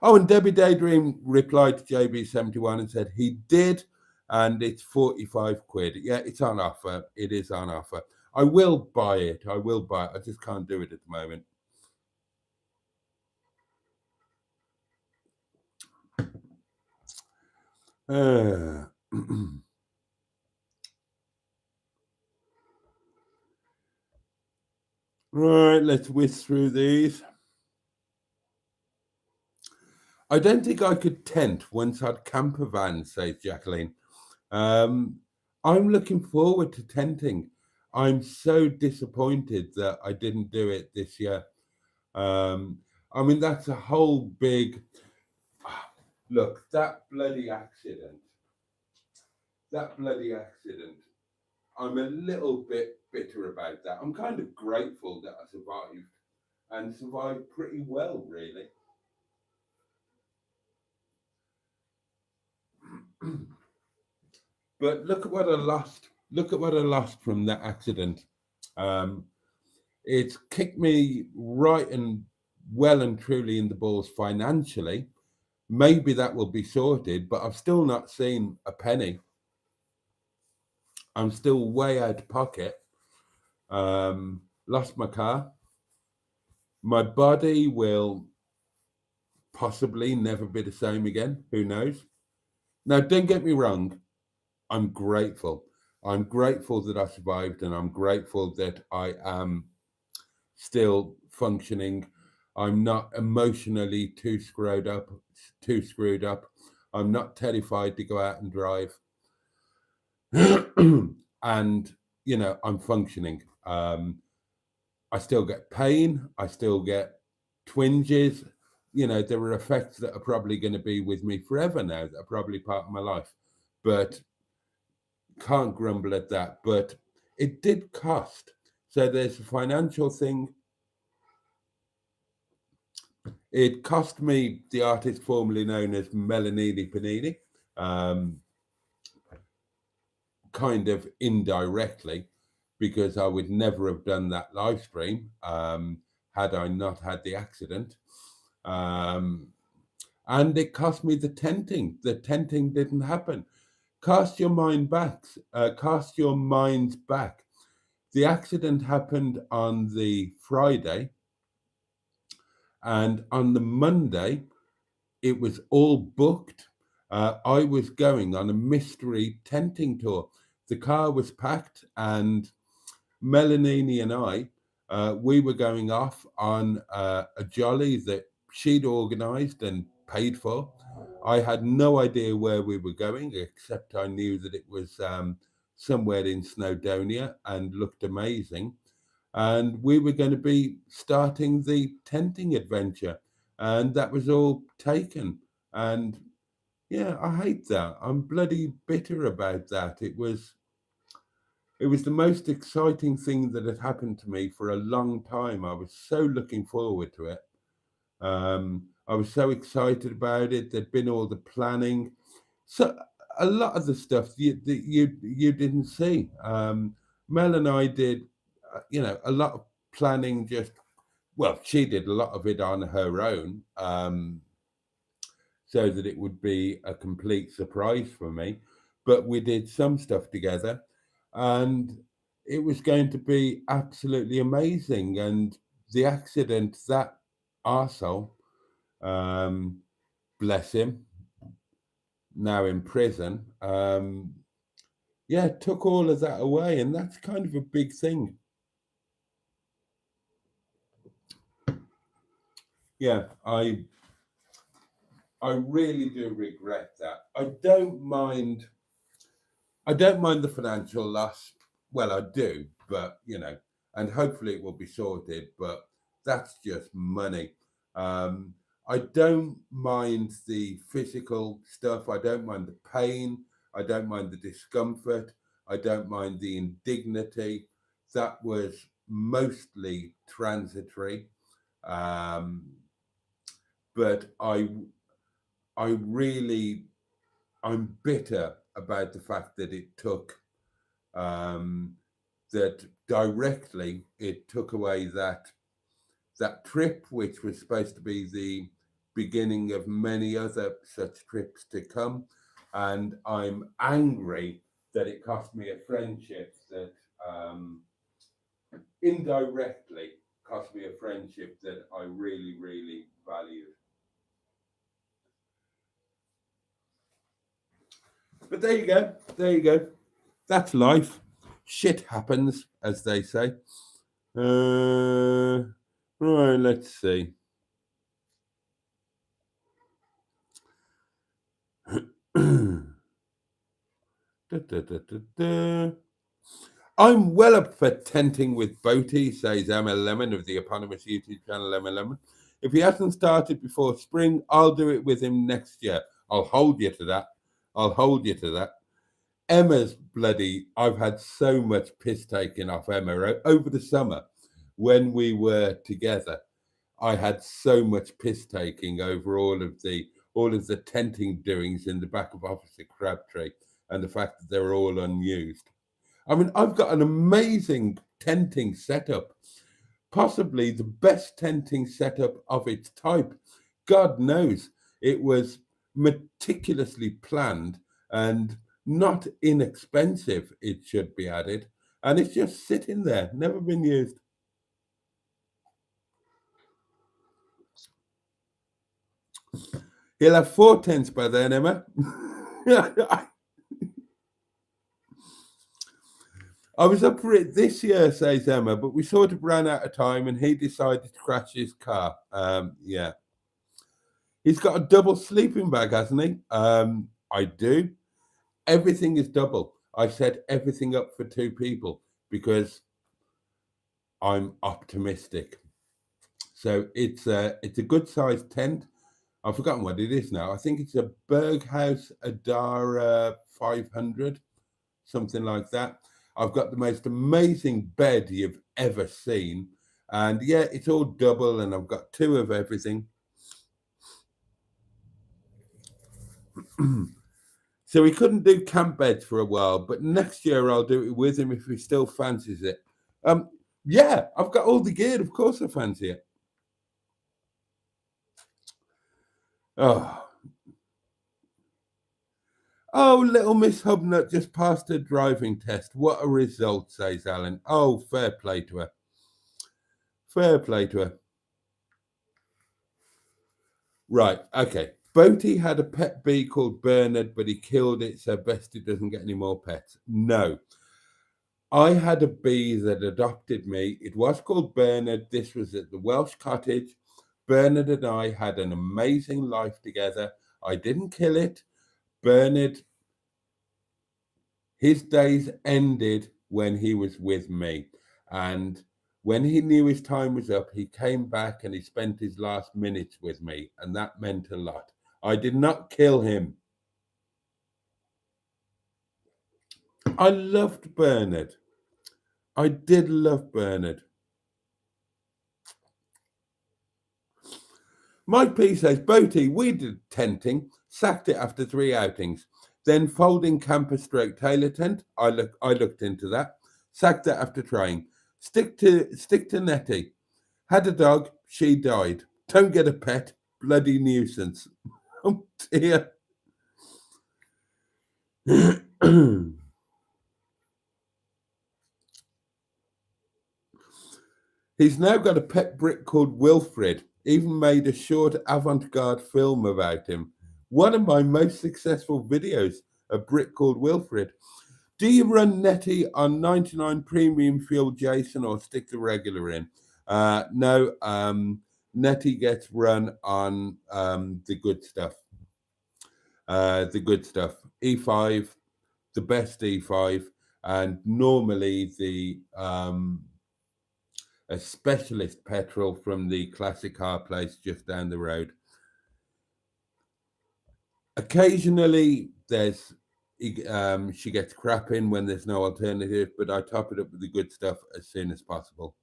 S1: Oh, and Debbie Daydream replied to JB71 and said he did, and it's 45 quid. Yeah, it's on offer. It is on offer. I will buy it. I will buy it. I just can't do it at the moment. Right, let's whiz through these. I don't think I could tent once I'd camper van, says Jacqueline. I'm looking forward to tenting. I'm so disappointed that I didn't do it this year. I mean, that's a whole big... Look, that bloody accident. I'm a little bit bitter about that. I'm kind of grateful that I survived, and survived pretty well, really. But look at what I lost. Look at what I lost from that accident. It's kicked me right and well and truly in the balls financially. Maybe that will be sorted, but I've still not seen a penny. I'm still way out of pocket. Lost my car. My body will possibly never be the same again. Who knows? Now, don't get me wrong. I'm grateful. I'm grateful that I survived, and I'm grateful that I am still functioning. I'm not emotionally too screwed up. I'm not terrified to go out and drive. And, you know, I'm functioning. I still get pain. I still get twinges. You know, there are effects that are probably going to be with me forever now, that are probably part of my life. But can't grumble at that. But it did cost. So there's a financial thing. It cost me the artist formerly known as Melanini Panini, kind of indirectly, because I would never have done that live stream had I not had the accident. And it cost me the tenting. The tenting didn't happen. Cast your minds back. The accident happened on the Friday, and on the Monday, it was all booked. I was going on a mystery tenting tour. The car was packed, and Melanini and I, we were going off on a jolly that she'd organised and paid for. I had no idea where we were going, except I knew that it was somewhere in Snowdonia and looked amazing. and we were going to be starting the tenting adventure, and that was all taken. And yeah, I hate that. I'm bloody bitter about that. It was the most exciting thing that had happened to me for a long time. I was so looking forward to it. I was so excited about it. There'd been all the planning, so a lot of the stuff you didn't see. Mel and I did, a lot of planning. She did a lot of it on her own, so that it would be a complete surprise for me. But we did some stuff together, and it was going to be absolutely amazing. And the accident, that arsehole, bless him, now in prison, took all of that away, and that's kind of a big thing. Yeah, I really do regret that. I don't mind the financial loss. Well, I do, but and hopefully it will be sorted, but that's just money. I don't mind the physical stuff. I don't mind the pain. I don't mind the discomfort. I don't mind the indignity. That was mostly transitory. But I'm bitter about the fact that it took, that directly it took away that trip, which was supposed to be the beginning of many other such trips to come. And I'm angry that it cost me a friendship that indirectly cost me a friendship that I really, really valued. But there you go. There you go. That's life. Shit happens, as they say. Right, let's see. I'm well up for tenting with Boaty, says Emma Lemon of the eponymous YouTube channel Emma Lemon. If he hasn't started before spring, I'll do it with him next year. I'll hold you to that. Emma's I've had so much piss taken off Emma over the summer when we were together. I had so much piss taking over all of the tenting doings in the back of Officer Crabtree, and the fact that they're all unused. I mean, I've got an amazing tenting setup, possibly the best tenting setup of its type. God knows it was meticulously planned and not inexpensive, it should be added. And it's just sitting there, never been used. He'll have 4 tents by then, Emma. I was up for it this year, says Emma, but we sort of ran out of time and he decided to crash his car. Yeah. He's got a double sleeping bag, hasn't he? I do. Everything is double. I set everything up for 2 people because I'm optimistic. So it's a good sized tent. I've forgotten what it is now. I think it's a Berghaus Adara 500, something like that. I've got the most amazing bed you've ever seen. And yeah, it's all double and I've got 2 of everything. So we couldn't do camp beds for a while, but next year I'll do it with him if he still fancies it. Yeah, I've got all the gear. Of course I fancy it. Oh, little Miss Hubnut just passed her driving test. What a result, says Alan. Oh, fair play to her. Fair play to her. Right, okay. Boaty had a pet bee called Bernard, but he killed it, so best he doesn't get any more pets. No. I had a bee that adopted me. It was called Bernard. This was at the Welsh cottage. Bernard and I had an amazing life together. I didn't kill it. Bernard, his days ended when he was with me. And When he knew his time was up, he came back and he spent his last minutes with me, and that meant a lot. I did not kill him. I loved Bernard. I did love Bernard. Mike P says, Boaty, we did tenting, sacked it after 3 outings. Then folding camper stroke tailor tent, I looked into that. Sacked it after trying. Stick to Netty. Had a dog, she died. Don't get a pet, bloody nuisance. Oh dear. He's now got a pet brick called Wilfred. Even made a short avant-garde film about him. One of my most successful videos, a brick called Wilfred. Do you run Netty on 99 premium fuel Jason or stick the regular in? No, Netty gets run on the good stuff. E5, the best E5, and normally the a specialist petrol from the classic car place just down the road. Occasionally there's she gets crap in when there's no alternative, but I top it up with the good stuff as soon as possible.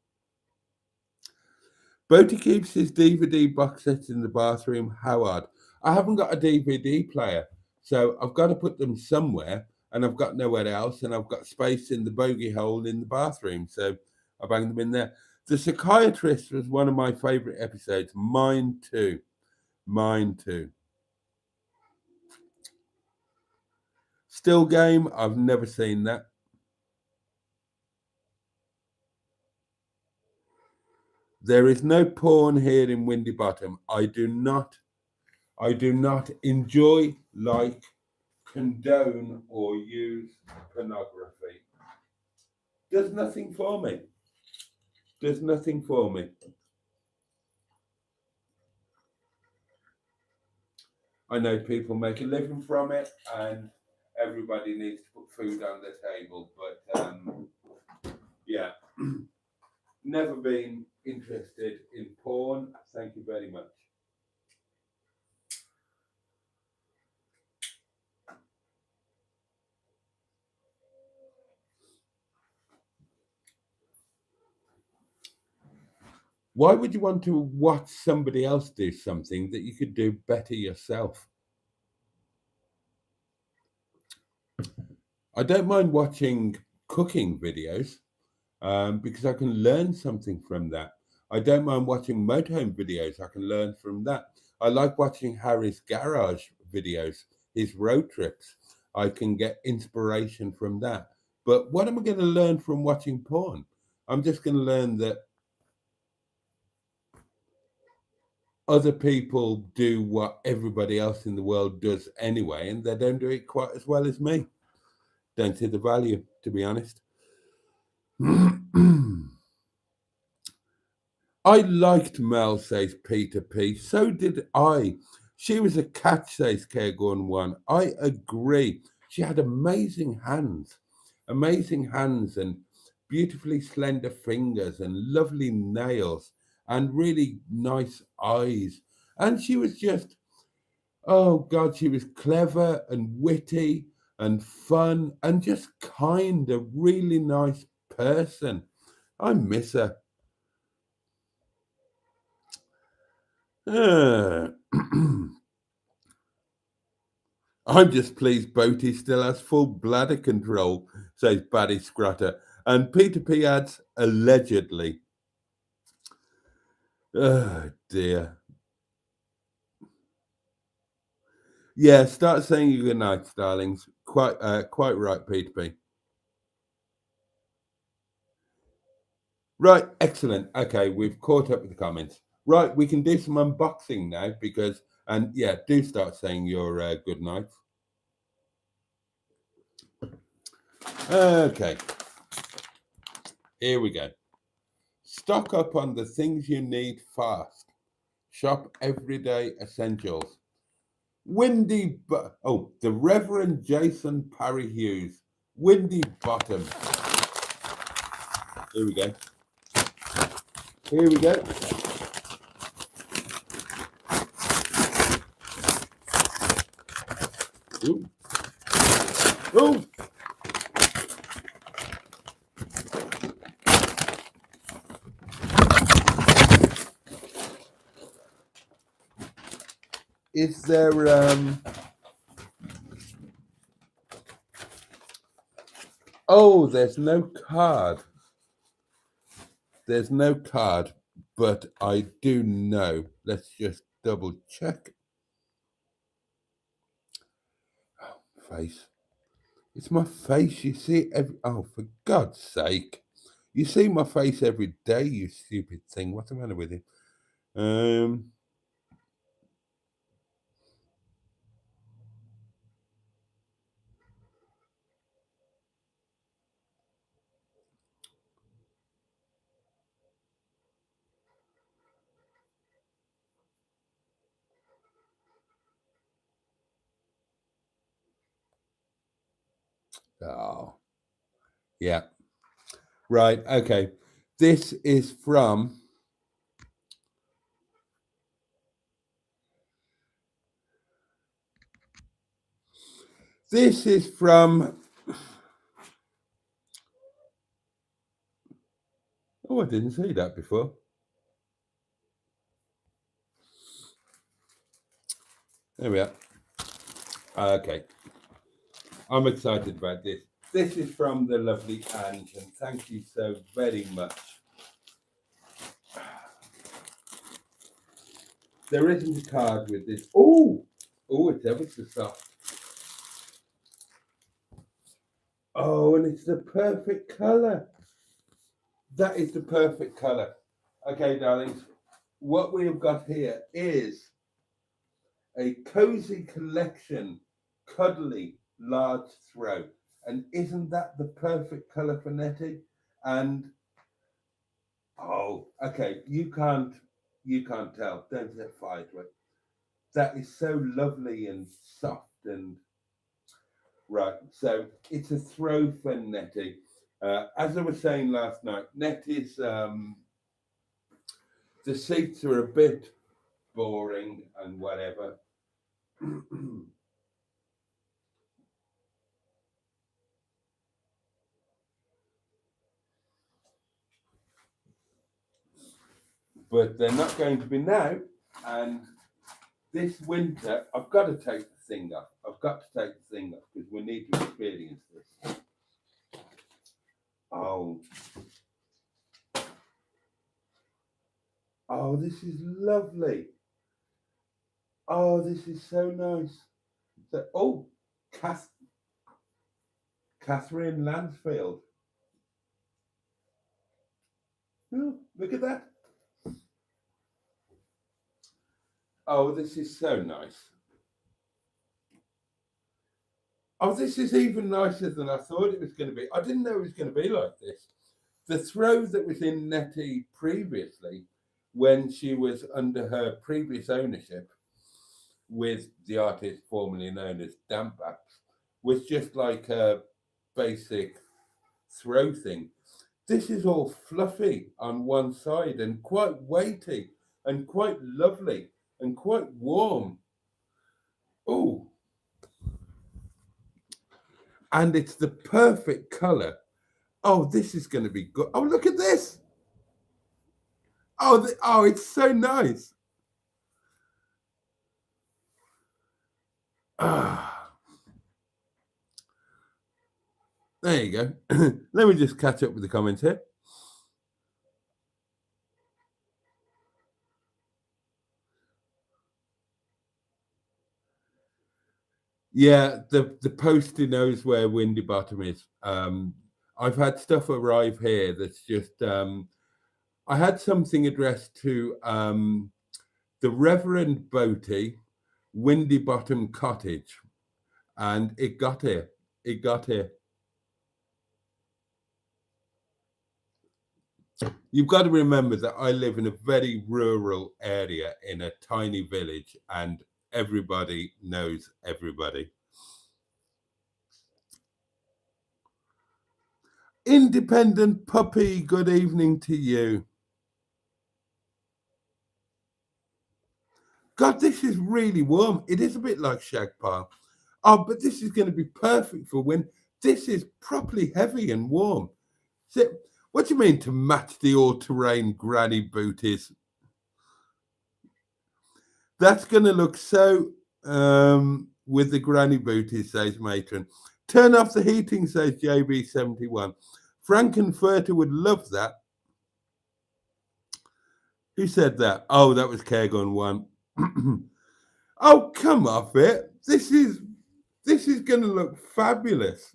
S1: Boaty keeps his DVD box sets in the bathroom. How odd. I haven't got a DVD player, so I've got to put them somewhere, and I've got nowhere else, and I've got space in the bogey hole in the bathroom, so I bang them in there. The Psychiatrist was one of my favourite episodes. Mine too. Still Game, I've never seen that. There is no porn here in Windy Bottom. I do not enjoy, like, condone, or use pornography. Does nothing for me. I know people make a living from it, and everybody needs to put food on their table, but yeah, never been interested in porn. Thank you very much. Why would you want to watch somebody else do something that you could do better yourself? I don't mind watching cooking videos because I can learn something from that. I don't mind watching motorhome videos. I can learn from that. I like watching Harry's garage videos, his road trips. I can get inspiration from that. But what am I going to learn from watching porn? I'm just going to learn that other people do what everybody else in the world does anyway, and they don't do it quite as well as me. Don't see the value, to be honest. I liked Mel, says Peter P. So did I. She was a catch, says Caregon One. I agree. She had amazing hands and beautifully slender fingers and lovely nails and really nice eyes. And she was just, oh God, she was clever and witty and fun and just kind, a really nice person. I miss her. I'm just pleased Boaty still has full bladder control, says Baddy Scrutter. And Peter P adds, allegedly. Oh dear. Yeah, start saying your good nights, darlings. Quite right, Peter P. Right, excellent. Okay, we've caught up with the comments. Right, we can do some unboxing now because, and yeah, do start saying your good nights. Okay, here we go. Stock up on the things you need fast. Shop everyday essentials. The Reverend Jason Parry Hughes. Windy Bottom. Here we go. Here we go. Ooh. Ooh. Is there oh, there's no card. There's no card, but I do know. Let's just double check. Oh, face. It's my face. You see it every. Oh, for God's sake! You see my face every day. You stupid thing. What's the matter with you? Oh, yeah. Right. Okay. This is from. This is from. Oh, I didn't see that before. There we are. Okay. I'm excited about this. This is from the lovely Ange, and thank you so very much. There isn't a card with this. Oh, it's ever so soft. Oh, and it's the perfect colour. That is the perfect colour. Okay, darlings, what we have got here is a cozy collection, cuddly, large throw. And isn't that the perfect colour for Netty? And oh, okay, you can't tell. Don't set fire to it. That is so lovely and soft and right. So it's a throw for Netty. As I was saying last night, Netty's the seats are a bit boring and whatever. But they're not going to be now. And this winter, I've got to take the thing off. I've got to take the thing off because we need to experience this. Oh. Oh, this is lovely. Oh, this is so nice. So, oh, Catherine Lansfield. Oh, look at that. Oh, this is so nice. Oh, this is even nicer than I thought it was going to be. I didn't know it was going to be like this. The throw that was in Netty previously, when she was under her previous ownership with the artist formerly known as Damp Apps, was just like a basic throw thing. This is all fluffy on one side and quite weighty and quite lovely and quite warm. Oh, and it's the perfect color. Oh, this is going to be good. Oh, look at this. Oh, it's so nice. Ah, there you go. Let me just catch up with the comments here. Yeah, the postie knows where Windy Bottom is. I've had stuff arrive here that's just. I had something addressed to the Reverend Boaty, Windy Bottom Cottage, and it got here. It got here. You've got to remember that I live in a very rural area in a tiny village, and everybody knows everybody. Independent Puppy, good evening to you. God, this is really warm. It is a bit like shag pile. Oh, but this is going to be perfect for when this is properly heavy and warm. So, what do you mean to match the all-terrain granny booties? That's going to look so with the granny booties, says Matron. Turn off the heating, says JB71. Frankenfurter would love that. Who said that? Oh, that was Kergon 1. Oh, come off it. This is going to look fabulous.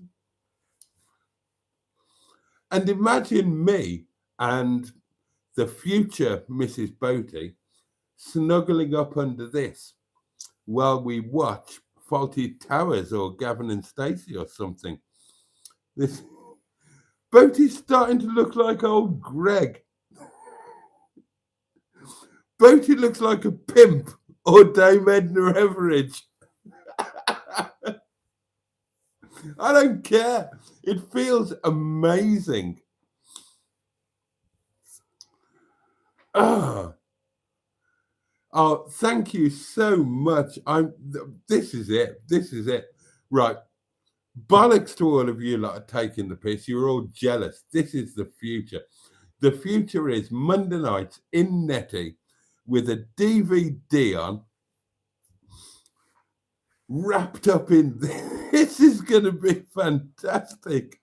S1: And imagine me and the future Mrs. Boaty snuggling up under this while we watch Faulty Towers or Gavin and Stacey or something. This Boaty's starting to look like old Greg. Boaty looks like a pimp or Dame Edna Everidge. I don't care. It feels amazing. Oh, thank you so much. This is it. This is it. Right. Bollocks to all of you lot are taking the piss. You're all jealous. This is the future. The future is Monday nights in Netty with a DVD on, wrapped up in this is going to be fantastic.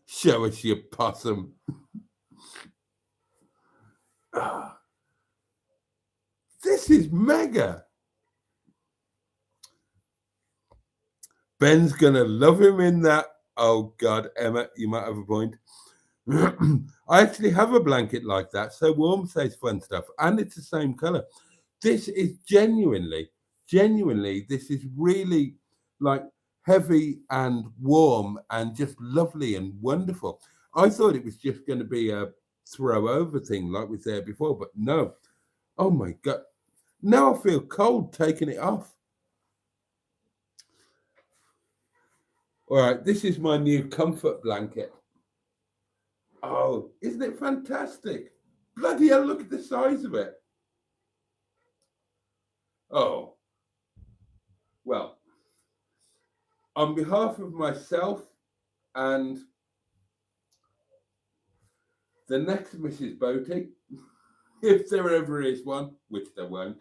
S1: Show us your possum. This is mega. Ben's going to love him in that. Oh, God, Emma, you might have a point. I actually have a blanket like that. So warm, says fun stuff. And it's the same color. This is genuinely, this is really like heavy and warm and just lovely and wonderful. I thought it was just going to be a throw over thing like was there before, but no. Oh my God. Now I feel cold taking it off. All right, this is my new comfort blanket. Oh, isn't it fantastic? Bloody hell, look at the size of it. Oh, well, on behalf of myself and the next Mrs. Boaty, if there ever is one, which there won't,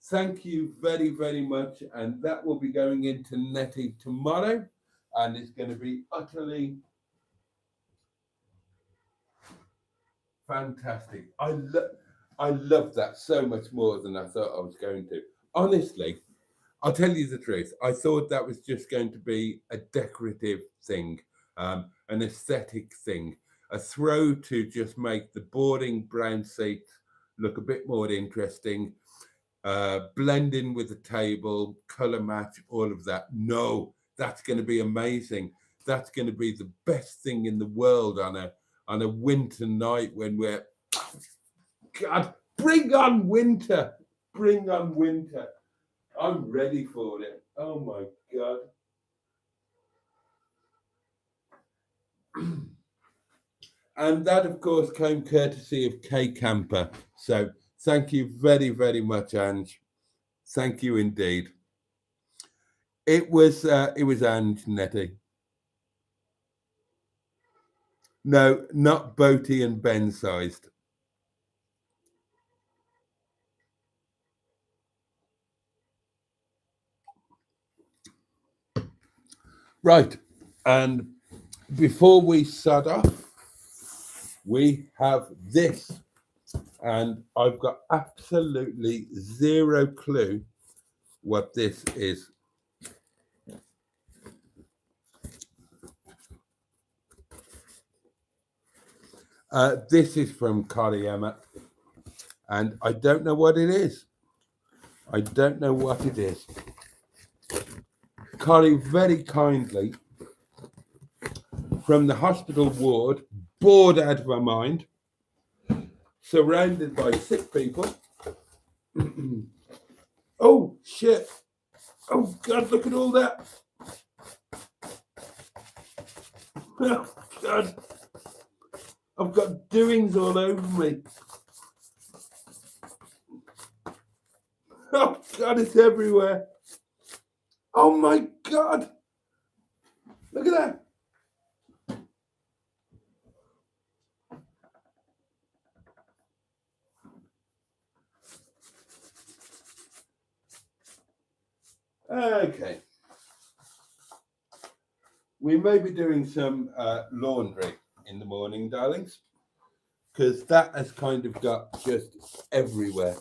S1: thank you very, very much. And that will be going into Netty tomorrow. And it's going to be utterly fantastic. I love that so much more than I thought I was going to. Honestly, I'll tell you the truth. I thought that was just going to be a decorative thing, an aesthetic thing, a throw to just make the boring brown seats look a bit more interesting, blend in with the table, color match, all of that. No, that's going to be amazing. That's going to be the best thing in the world on a winter night when we're, God, bring on winter. Bring on winter. I'm ready for it. Oh my God. And that, of course, came courtesy of K Camper. So thank you very, very much, Ange. Thank you indeed. It was Ange, Netty. No, not Boaty and Ben sized. Right. And before we start off, we have this. And I've got absolutely zero clue what this is. This is from Cory, Emma, and I don't know what it is. I don't know what it is. Cory very kindly, from the hospital ward, bored out of her mind, surrounded by sick people. Oh, shit. Oh, God, look at all that. Oh, God. I've got doings all over me. Oh God, it's everywhere. Oh my God. Look at that. Okay. We may be doing some laundry in the morning, darlings, because that has kind of got just everywhere.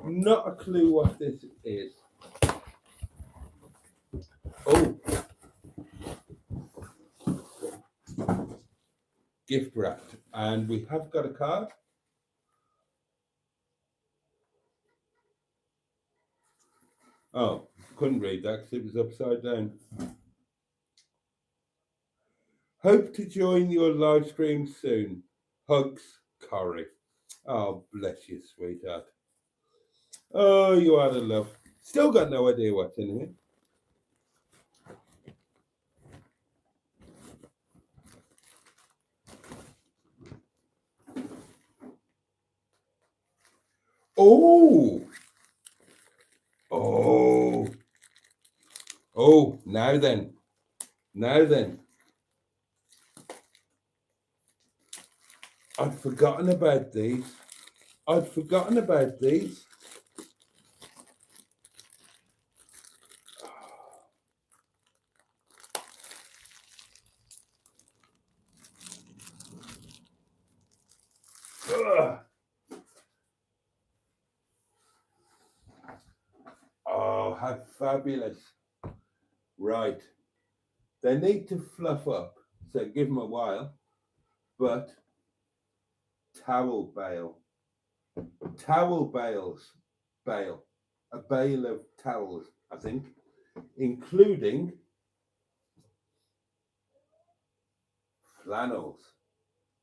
S1: Not a clue what this is. Oh. Gift wrapped. And we have got a card. Oh, couldn't read that because it was upside down. Hope to join your live stream soon. Hugs, Cory. Oh, bless you, sweetheart. Oh, you are the love. Still got no idea what's in here. Oh. Oh. Oh, now then. Now then. I'd forgotten about these. I'd forgotten about these. Ugh. Oh, how fabulous. Right. They need to fluff up, so give them a while. But towel bale. Towel bales. Bale. A bale of towels, I think, including flannels.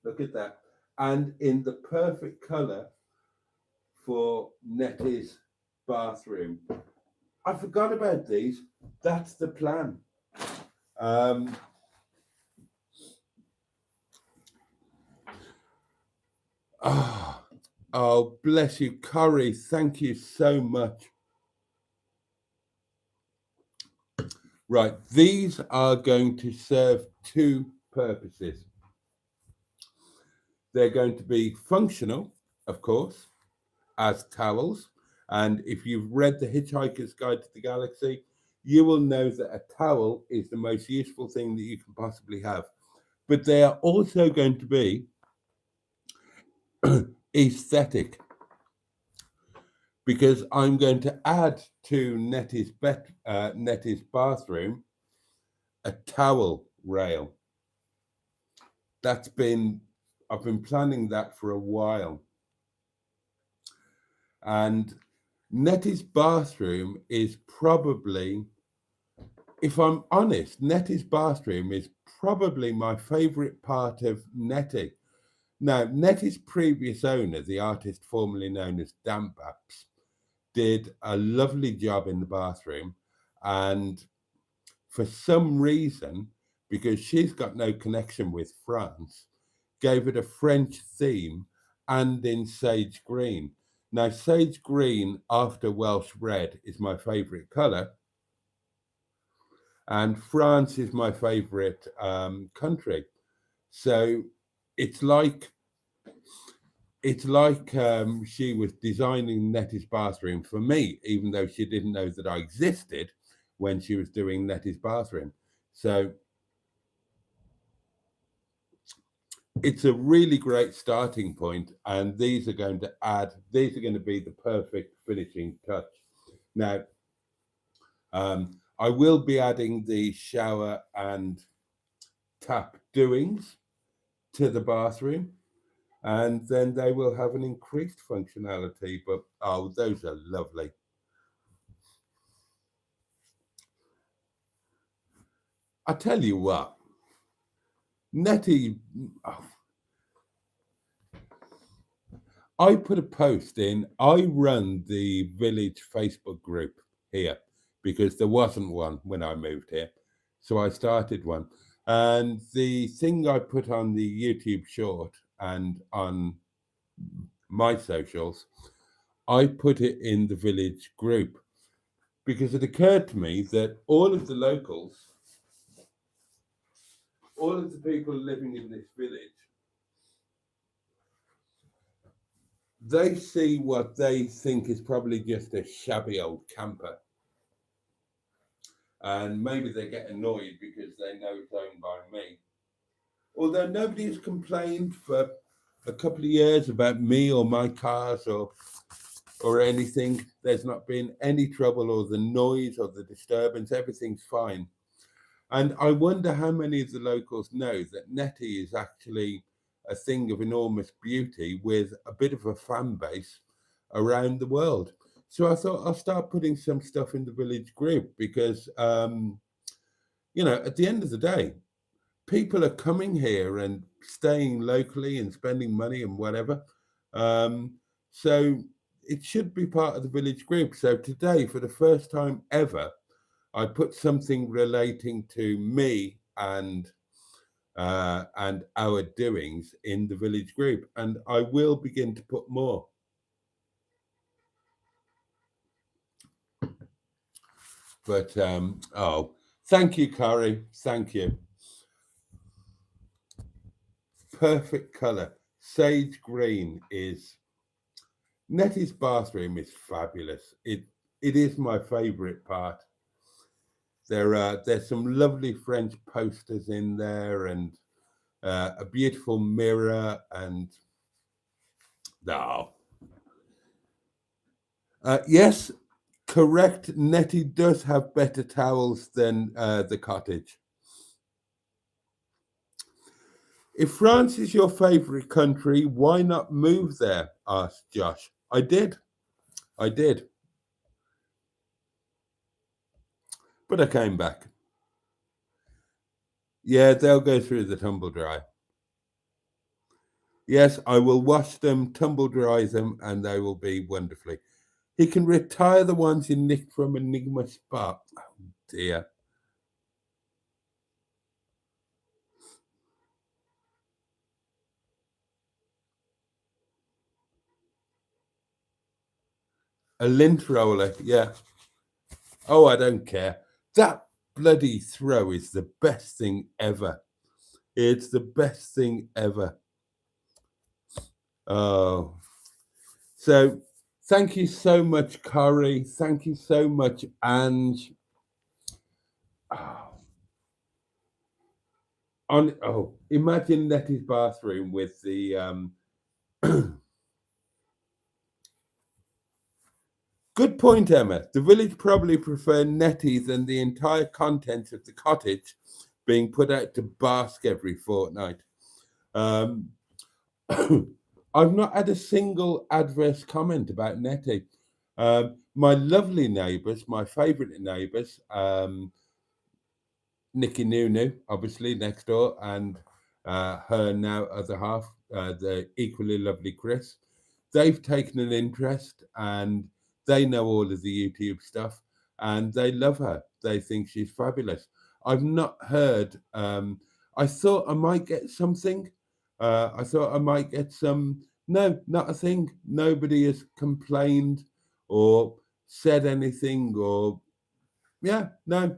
S1: Look at that. And in the perfect colour for Netty's bathroom. I forgot about these. That's the plan. Oh, bless you, Cory. Thank you so much. Right, these are going to serve two purposes. They're going to be functional, of course, as towels. And if you've read The Hitchhiker's Guide to the Galaxy, you will know that a towel is the most useful thing that you can possibly have. But they are also going to be aesthetic, because I'm going to add to Netty's bathroom a towel rail. I've been planning that for a while. And Netty's bathroom is probably, if I'm honest, Netty's bathroom is probably my favorite part of Netty. Now, Netty's previous owner, the artist formerly known as Dampaps, did a lovely job in the bathroom. And for some reason, because she's got no connection with France, gave it a French theme and in sage green. Now, sage green after Welsh red is my favourite colour, and France is my favourite country. So it's like she was designing Netty's bathroom for me, even though she didn't know that I existed when she was doing Netty's bathroom. So it's a really great starting point, and these are going to be the perfect finishing touch. Now, I will be adding the shower and tap doings to the bathroom, and then they will have an increased functionality. But oh, those are lovely. I tell you what, Netty, I put a post in. I run the village Facebook group here because there wasn't one when I moved here. So I started one. And the thing I put on the YouTube short and on my socials, I put it in the village group because it occurred to me that all of the locals, all of the people living in this village, they see what they think is probably just a shabby old camper. And maybe they get annoyed because they know it's owned by me. Although nobody has complained for a couple of years about me or my cars or anything. There's not been any trouble or the noise or the disturbance. Everything's fine. And I wonder how many of the locals know that Netty is actually a thing of enormous beauty with a bit of a fan base around the world. So I thought I'll start putting some stuff in the village group because, at the end of the day, people are coming here and staying locally and spending money and whatever. So it should be part of the village group. So today, for the first time ever, I put something relating to me and our doings in the village group, and I will begin to put more. But thank you, Cory. Thank you. Perfect color. Sage green is Netty's bathroom is fabulous. It is my favorite part. There's some lovely French posters in there and a beautiful mirror and yes, correct. Netty does have better towels than the cottage. If France is your favorite country, why not move there? Asked Josh. I did. But I came back. Yeah, they'll go through the tumble dry. Yes, I will wash them, tumble dry them, and they will be wonderfully. He can retire the ones he nicked from Enigma Spa. Oh dear. A lint roller, yeah. Oh, I don't care. That bloody throw is the best thing ever. It's the best thing ever. Oh. So thank you so much, Cory. Thank you so much, Ange. Imagine Netty's bathroom with the good point, Emma. The village probably prefer Netty than the entire contents of the cottage being put out to bask every fortnight. I've not had a single adverse comment about Netty. My lovely neighbours, my favourite neighbours, Nikki Nunu, obviously next door, and her now other half, the equally lovely Chris. They've taken an interest and they know all of the YouTube stuff and they love her. They think she's fabulous. I've not heard. I thought I might get something. I thought I might get some. No, not a thing. Nobody has complained or said anything or, yeah, no.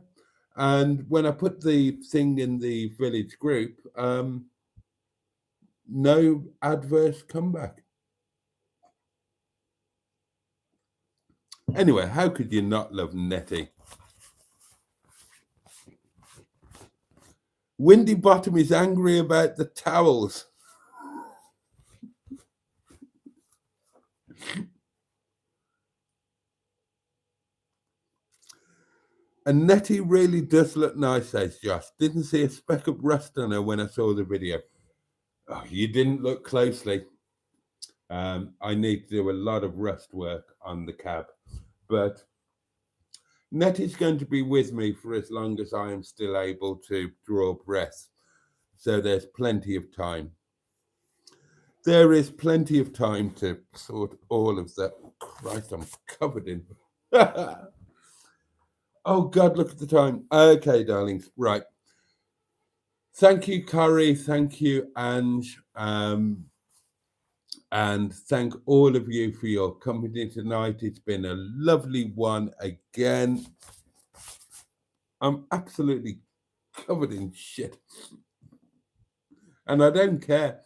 S1: And when I put the thing in the village group, no adverse comeback. Anyway, how could you not love Netty? Windy Bottom is angry about the towels. And Netty really does look nice, says Josh. Didn't see a speck of rust on her when I saw the video. Oh, you didn't look closely. I need to do a lot of rust work on the cab. But Netty's going to be with me for as long as I am still able to draw breath. So there's plenty of time. There is plenty of time to sort all of that. Christ, I'm covered in. Oh, God, look at the time. Okay, darlings. Right. Thank you, Cory. Thank you, Ange. And thank all of you for your company tonight. It's been a lovely one again. I'm absolutely covered in shit. And I don't care.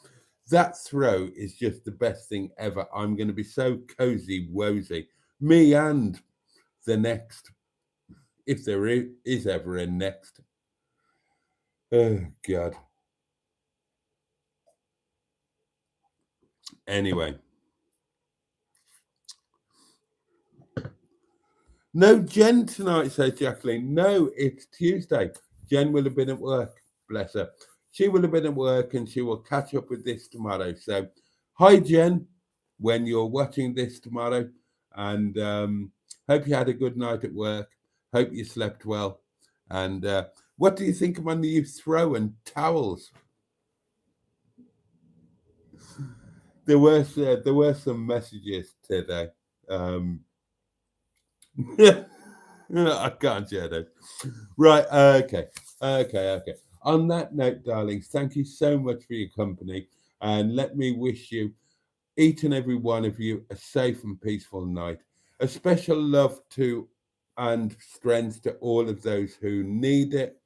S1: That throw is just the best thing ever. I'm going to be so cozy, wozy. Me and the next, if there is ever a next. Oh, God. Anyway. No Jen tonight, says Jacqueline. No, it's Tuesday. Jen will have been at work. Bless her. She will have been at work and she will catch up with this tomorrow. So, hi, Jen, when you're watching this tomorrow. And hope you had a good night at work. Hope you slept well. And what do you think of my new throw and towels? There were some messages today. I can't share those. Right, okay. On that note, darlings, thank you so much for your company. And let me wish you, each and every one of you, a safe and peaceful night. A special love to and strength to all of those who need it.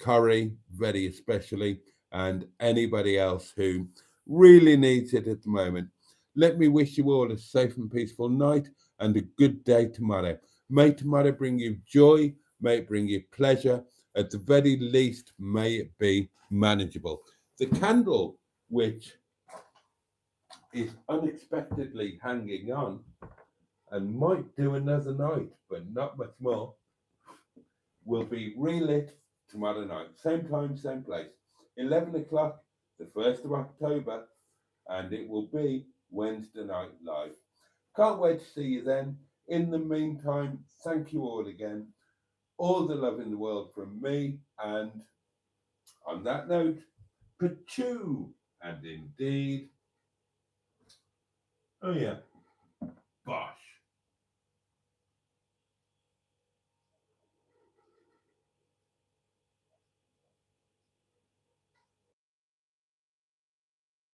S1: Cory, very especially, and anybody else who really needs it at the moment. Let me wish you all a safe and peaceful night and a good day tomorrow. May tomorrow bring you joy, may it bring you pleasure. At the very least, may it be manageable. The candle, which is unexpectedly hanging on and might do another night, but not much more, will be relit tomorrow night. Same time, same place. 11 o'clock, the 1st of October, and it will be Wednesday night live. Can't wait to see you then. In the meantime, thank you all again. All the love in the world from me. And on that note, pachoo. And indeed, oh yeah, bosh.